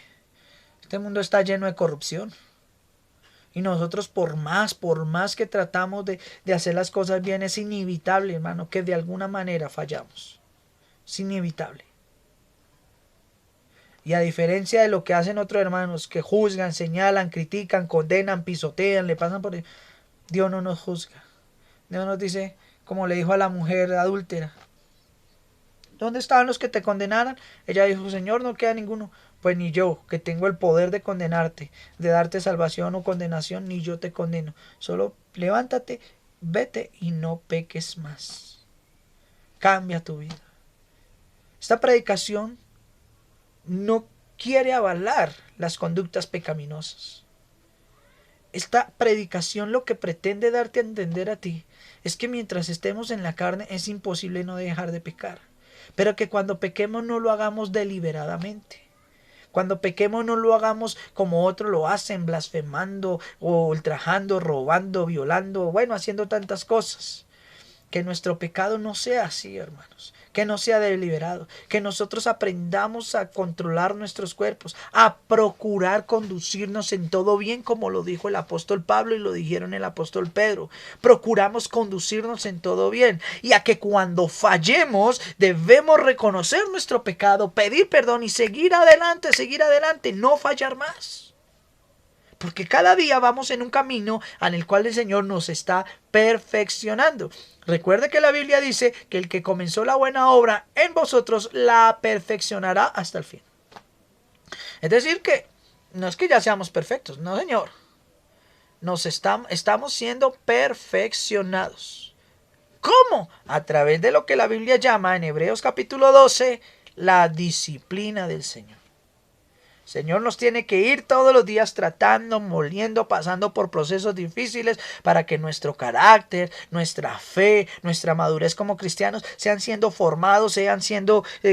este mundo está lleno de corrupción. Y nosotros por más que tratamos de hacer las cosas bien, es inevitable, hermano, que de alguna manera fallamos. Es inevitable. Y a diferencia de lo que hacen otros hermanos, que juzgan, señalan, critican, condenan, pisotean, le pasan por... Dios no nos juzga. Dios nos dice, como le dijo a la mujer adúltera, ¿dónde estaban los que te condenaran? Ella dijo, Señor, no queda ninguno. Pues ni yo, que tengo el poder de condenarte, de darte salvación o condenación, ni yo te condeno. Solo levántate, vete y no peques más. Cambia tu vida. Esta predicación no quiere avalar las conductas pecaminosas. Esta predicación lo que pretende darte a entender a ti es que mientras estemos en la carne es imposible no dejar de pecar, pero que cuando pequemos no lo hagamos deliberadamente. Cuando pequemos no lo hagamos como otros lo hacen, blasfemando o ultrajando, robando, violando, bueno, haciendo tantas cosas. Que nuestro pecado no sea así, hermanos. Que no sea deliberado. Que nosotros aprendamos a controlar nuestros cuerpos. A procurar conducirnos en todo bien, como lo dijo el apóstol Pablo y lo dijeron el apóstol Pedro. Procuramos conducirnos en todo bien. Y a que cuando fallemos debemos reconocer nuestro pecado, pedir perdón y seguir adelante, no fallar más. Porque cada día vamos en un camino en el cual el Señor nos está perfeccionando. Recuerde que la Biblia dice que el que comenzó la buena obra en vosotros la perfeccionará hasta el fin. Es decir que no es que ya seamos perfectos, no, Señor. Estamos siendo perfeccionados. ¿Cómo? A través de lo que la Biblia llama en Hebreos capítulo 12 la disciplina del Señor. Señor nos tiene que ir todos los días tratando, moliendo, pasando por procesos difíciles para que nuestro carácter, nuestra fe, nuestra madurez como cristianos sean siendo formados,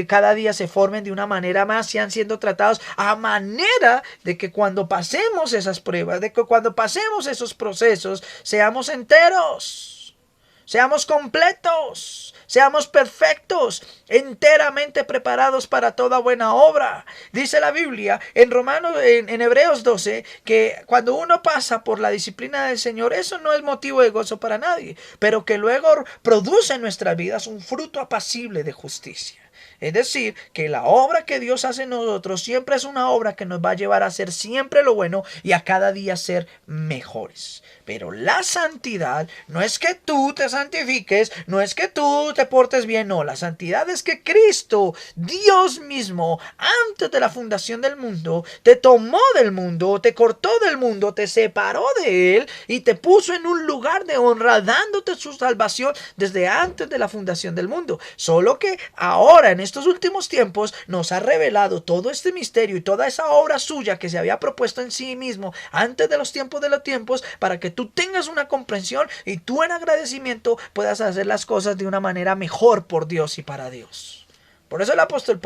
cada día se formen de una manera más, sean siendo tratados a manera de que cuando pasemos esas pruebas, de que cuando pasemos esos procesos, seamos enteros, seamos completos, seamos perfectos, enteramente preparados para toda buena obra. Dice la Biblia en Hebreos 12, que cuando uno pasa por la disciplina del Señor, eso no es motivo de gozo para nadie, pero que luego produce en nuestras vidas un fruto apacible de justicia. Es decir, que la obra que Dios hace en nosotros siempre es una obra que nos va a llevar a hacer siempre lo bueno y a cada día ser mejores. Pero la santidad no es que tú te santifiques, no es que tú te portes bien, no. La santidad es que Cristo, Dios mismo, antes de la fundación del mundo, te tomó del mundo, te cortó del mundo, te separó de él y te puso en un lugar de honra, dándote su salvación desde antes de la fundación del mundo. Solo que ahora, en estos últimos tiempos, nos ha revelado todo este misterio y toda esa obra suya que se había propuesto en sí mismo antes de los tiempos, para que tú tengas una comprensión y tú en agradecimiento puedas hacer las cosas de una manera mejor por Dios y para Dios. Por eso el apóstol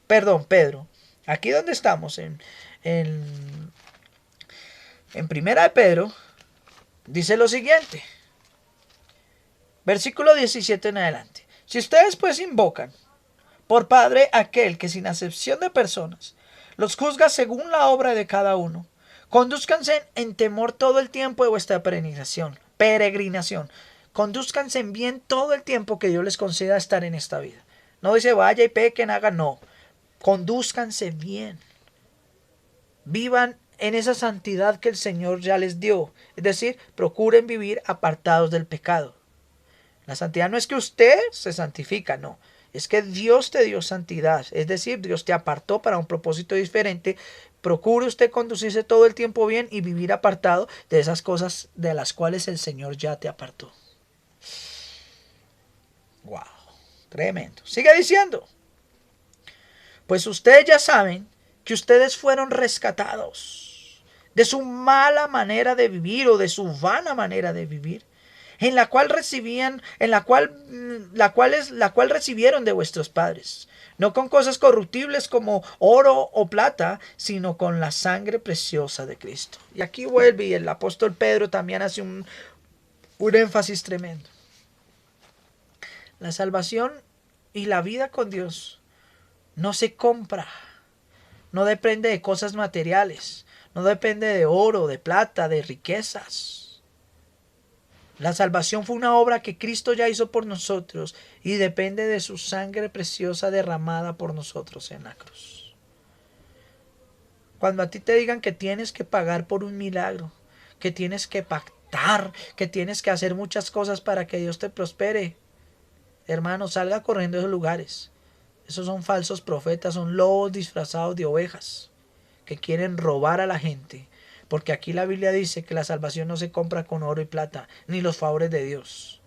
Pedro, aquí donde estamos, en Primera de Pedro, dice lo siguiente, versículo 17 en adelante. Si ustedes pues invocan por Padre aquel que sin acepción de personas los juzga según la obra de cada uno, condúzcanse en temor todo el tiempo de vuestra peregrinación. Condúzcanse en bien todo el tiempo que Dios les conceda estar en esta vida. No dice vaya y pequen, hagan, no. Condúzcanse bien. Vivan en esa santidad que el Señor ya les dio. Es decir, procuren vivir apartados del pecado. La santidad no es que usted se santifica, no. Es que Dios te dio santidad. Es decir, Dios te apartó para un propósito diferente. Procure usted conducirse todo el tiempo bien y vivir apartado de esas cosas de las cuales el Señor ya te apartó. Wow, tremendo. Sigue diciendo. Pues ustedes ya saben que ustedes fueron rescatados de su mala manera de vivir o de su vana manera de vivir, en la cual recibieron de vuestros padres, no con cosas corruptibles como oro o plata, sino con la sangre preciosa de Cristo. Y aquí vuelve, y el apóstol Pedro también hace un énfasis tremendo. La salvación y la vida con Dios no se compra, no depende de cosas materiales, no depende de oro, de plata, de riquezas. La salvación fue una obra que Cristo ya hizo por nosotros y depende de su sangre preciosa derramada por nosotros en la cruz. Cuando a ti te digan que tienes que pagar por un milagro, que tienes que pactar, que tienes que hacer muchas cosas para que Dios te prospere, hermano, salga corriendo de esos lugares. Esos son falsos profetas, son lobos disfrazados de ovejas que quieren robar a la gente. Porque aquí la Biblia dice que la salvación no se compra con oro y plata, ni los favores de Dios.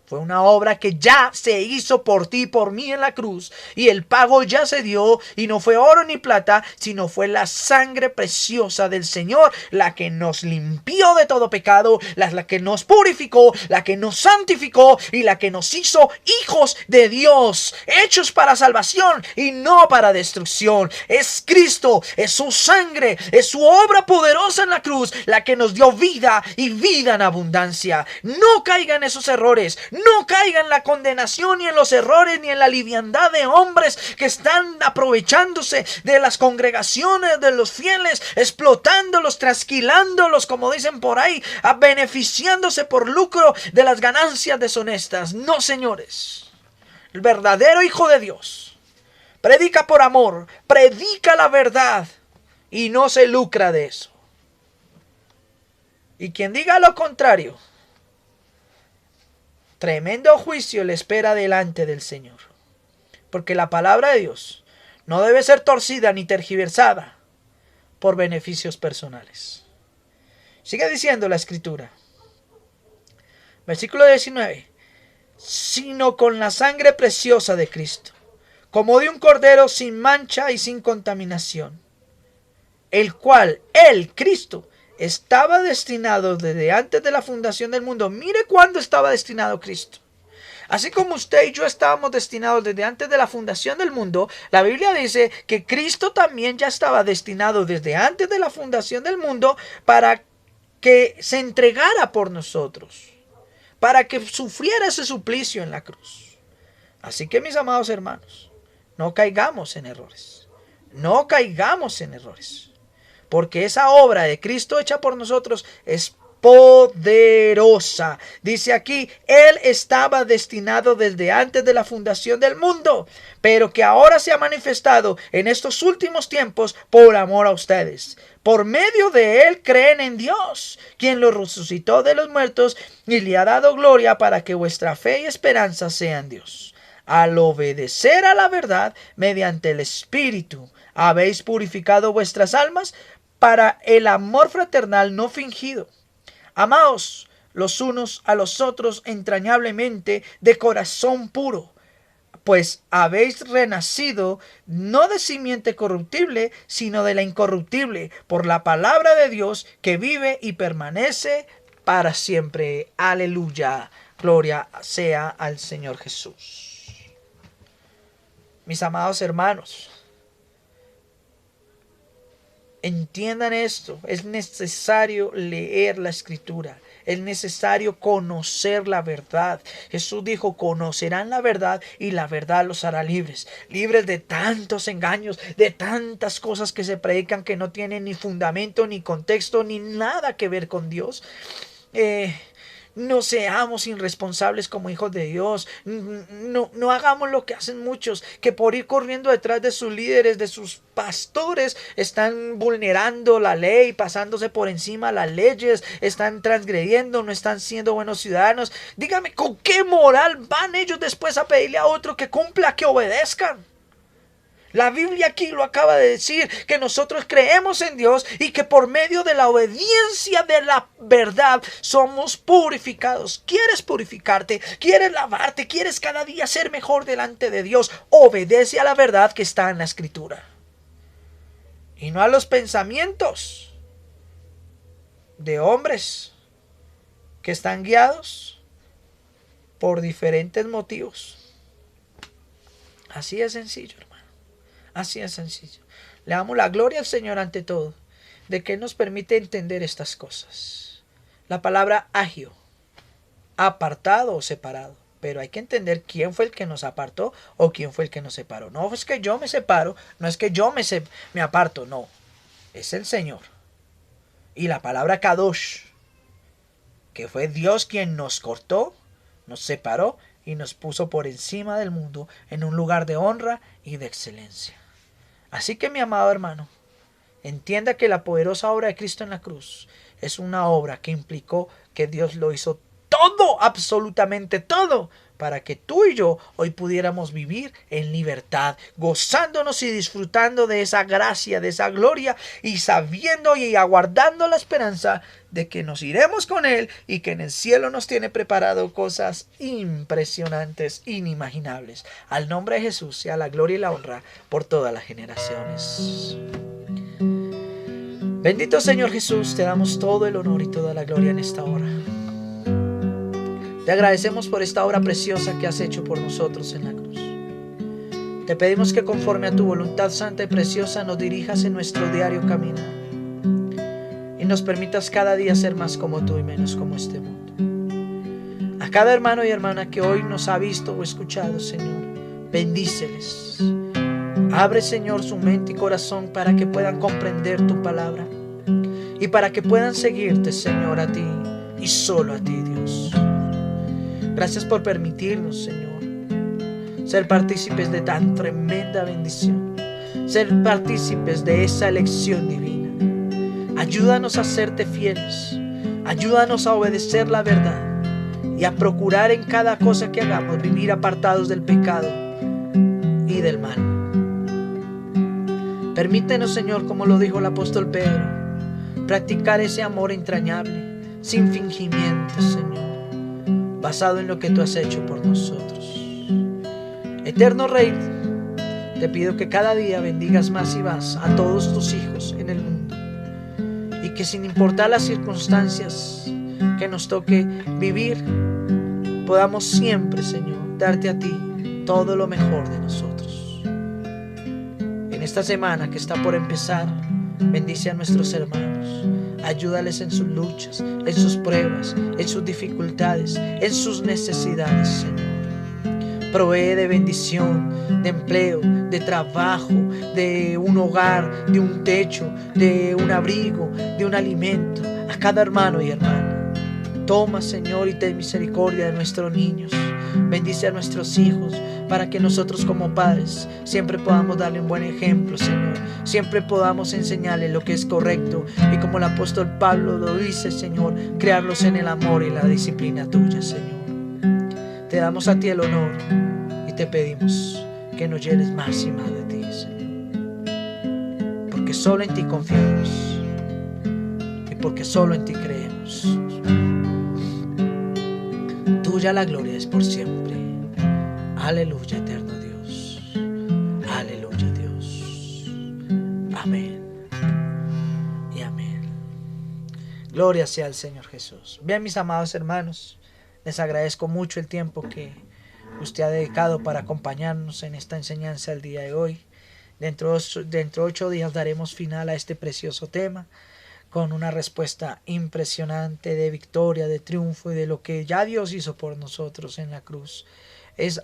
Fue una obra que ya se hizo por ti y por mí en la cruz. Y el pago ya se dio. Y no fue oro ni plata, sino fue la sangre preciosa del Señor, la que nos limpió de todo pecado, la que nos purificó, la que nos santificó y la que nos hizo hijos de Dios, hechos para salvación y no para destrucción. Es Cristo, es su sangre, es su obra poderosa en la cruz, la que nos dio vida y vida en abundancia. No caigan en esos errores. No caiga en la condenación, ni en los errores, ni en la liviandad de hombres que están aprovechándose de las congregaciones de los fieles, explotándolos, trasquilándolos, como dicen por ahí, beneficiándose por lucro de las ganancias deshonestas. No, señores. El verdadero Hijo de Dios predica por amor, predica la verdad y no se lucra de eso. Y quien diga lo contrario, tremendo juicio le espera delante del Señor. Porque la palabra de Dios no debe ser torcida ni tergiversada por beneficios personales. Sigue diciendo la Escritura. Versículo 19. Sino con la sangre preciosa de Cristo, como de un cordero sin mancha y sin contaminación, el cual, Cristo, estaba destinado desde antes de la fundación del mundo. Mire cuándo estaba destinado Cristo. Así como usted y yo estábamos destinados desde antes de la fundación del mundo, la Biblia dice que Cristo también ya estaba destinado desde antes de la fundación del mundo para que se entregara por nosotros, para que sufriera ese suplicio en la cruz. Así que, mis amados hermanos, no caigamos en errores. No caigamos en errores. Porque esa obra de Cristo hecha por nosotros es poderosa. Dice aquí, Él estaba destinado desde antes de la fundación del mundo, pero que ahora se ha manifestado en estos últimos tiempos por amor a ustedes. Por medio de Él creen en Dios, quien lo resucitó de los muertos y le ha dado gloria para que vuestra fe y esperanza sean Dios. Al obedecer a la verdad mediante el Espíritu, habéis purificado vuestras almas para el amor fraternal no fingido. Amaos los unos a los otros entrañablemente de corazón puro, pues habéis renacido no de simiente corruptible, sino de la incorruptible, por la palabra de Dios que vive y permanece para siempre. Aleluya. Gloria sea al Señor Jesús. Mis amados hermanos, entiendan esto, es necesario leer la Escritura, es necesario conocer la verdad. Jesús dijo, conocerán la verdad y la verdad los hará libres. Libres de tantos engaños, de tantas cosas que se predican que no tienen ni fundamento, ni contexto, ni nada que ver con Dios. No seamos irresponsables como hijos de Dios. No hagamos lo que hacen muchos, que por ir corriendo detrás de sus líderes, de sus pastores, están vulnerando la ley, pasándose por encima las leyes, están transgrediendo, no están siendo buenos ciudadanos. Dígame, ¿con qué moral van ellos después a pedirle a otro que cumpla, que obedezcan? La Biblia aquí lo acaba de decir, que nosotros creemos en Dios y que por medio de la obediencia de la verdad somos purificados. ¿Quieres purificarte? ¿Quieres lavarte? ¿Quieres cada día ser mejor delante de Dios? Obedece a la verdad que está en la Escritura. Y no a los pensamientos de hombres que están guiados por diferentes motivos. Así es sencillo, hermano. Así es sencillo. Le damos la gloria al Señor ante todo, de que Él nos permite entender estas cosas. La palabra agio, apartado o separado. Pero hay que entender quién fue el que nos apartó o quién fue el que nos separó. No es que yo me separo, no es que yo me aparto, no. Es el Señor. Y la palabra kadosh, que fue Dios quien nos cortó, nos separó y nos puso por encima del mundo en un lugar de honra y de excelencia. Así que mi amado hermano, entienda que la poderosa obra de Cristo en la cruz es una obra que implicó que Dios lo hizo todo, absolutamente todo, para que tú y yo hoy pudiéramos vivir en libertad, gozándonos y disfrutando de esa gracia, de esa gloria, y sabiendo y aguardando la esperanza de que nos iremos con Él y que en el cielo nos tiene preparado cosas impresionantes, inimaginables. Al nombre de Jesús sea la gloria y la honra por todas las generaciones. Bendito Señor Jesús, te damos todo el honor y toda la gloria en esta hora. Te agradecemos por esta obra preciosa que has hecho por nosotros en la cruz. Te pedimos que conforme a tu voluntad santa y preciosa nos dirijas en nuestro diario caminar y nos permitas cada día ser más como tú y menos como este mundo. A cada hermano y hermana que hoy nos ha visto o escuchado, Señor, bendíceles. Abre, Señor, su mente y corazón para que puedan comprender tu palabra y para que puedan seguirte, Señor, a ti y solo a ti, Dios. Gracias por permitirnos, Señor, ser partícipes de tan tremenda bendición, ser partícipes de esa elección divina. Ayúdanos a serte fieles, ayúdanos a obedecer la verdad y a procurar en cada cosa que hagamos vivir apartados del pecado y del mal. Permítenos, Señor, como lo dijo el apóstol Pedro, practicar ese amor entrañable, sin fingimiento, Señor, basado en lo que tú has hecho por nosotros. Eterno Rey, te pido que cada día bendigas más y más a todos tus hijos en el mundo y que sin importar las circunstancias que nos toque vivir, podamos siempre, Señor, darte a ti todo lo mejor de nosotros. En esta semana que está por empezar, bendice a nuestros hermanos. Ayúdales en sus luchas, en sus pruebas, en sus dificultades, en sus necesidades, Señor. Provee de bendición, de empleo, de trabajo, de un hogar, de un techo, de un abrigo, de un alimento a cada hermano y hermana. Toma, Señor, y ten misericordia de nuestros niños. Bendice a nuestros hijos para que nosotros como padres siempre podamos darle un buen ejemplo, Señor. Siempre podamos enseñarle lo que es correcto y como el apóstol Pablo lo dice, Señor, criarlos en el amor y la disciplina tuya, Señor. Te damos a ti el honor y te pedimos que nos llenes más y más de ti, Señor. Porque solo en ti confiamos y porque solo en ti creemos. Tuya la gloria es por siempre. Aleluya, eterno Dios. Aleluya, Dios. Amén y amén. Gloria sea al Señor Jesús. Bien, mis amados hermanos, les agradezco mucho el tiempo que usted ha dedicado para acompañarnos en esta enseñanza el día de hoy. Dentro de 8 días daremos final a este precioso tema, con una respuesta impresionante de victoria, de triunfo y de lo que ya Dios hizo por nosotros en la cruz.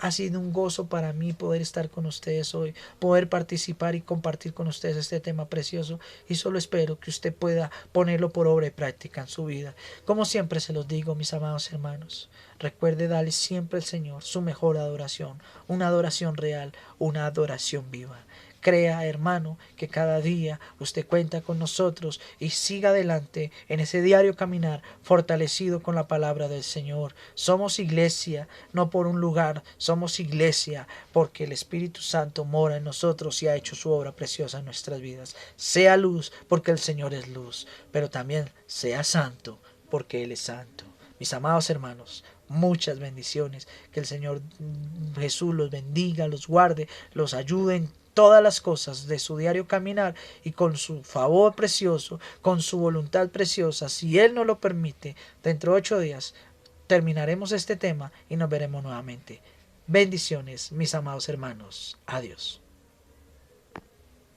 Ha sido un gozo para mí poder estar con ustedes hoy, poder participar y compartir con ustedes este tema precioso, y solo espero que usted pueda ponerlo por obra y práctica en su vida. Como siempre se los digo, mis amados hermanos, recuerde darle siempre al Señor su mejor adoración, una adoración real, una adoración viva. Crea, hermano, que cada día usted cuenta con nosotros y siga adelante en ese diario caminar fortalecido con la palabra del Señor. Somos iglesia, no por un lugar, somos iglesia porque el Espíritu Santo mora en nosotros y ha hecho su obra preciosa en nuestras vidas. Sea luz porque el Señor es luz, pero también sea santo porque Él es santo. Mis amados hermanos, muchas bendiciones. Que el Señor Jesús los bendiga, los guarde, los ayude en todas las cosas de su diario caminar y con su favor precioso, con su voluntad preciosa, si Él nos lo permite, dentro de 8 días terminaremos este tema y nos veremos nuevamente. Bendiciones, mis amados hermanos. Adiós.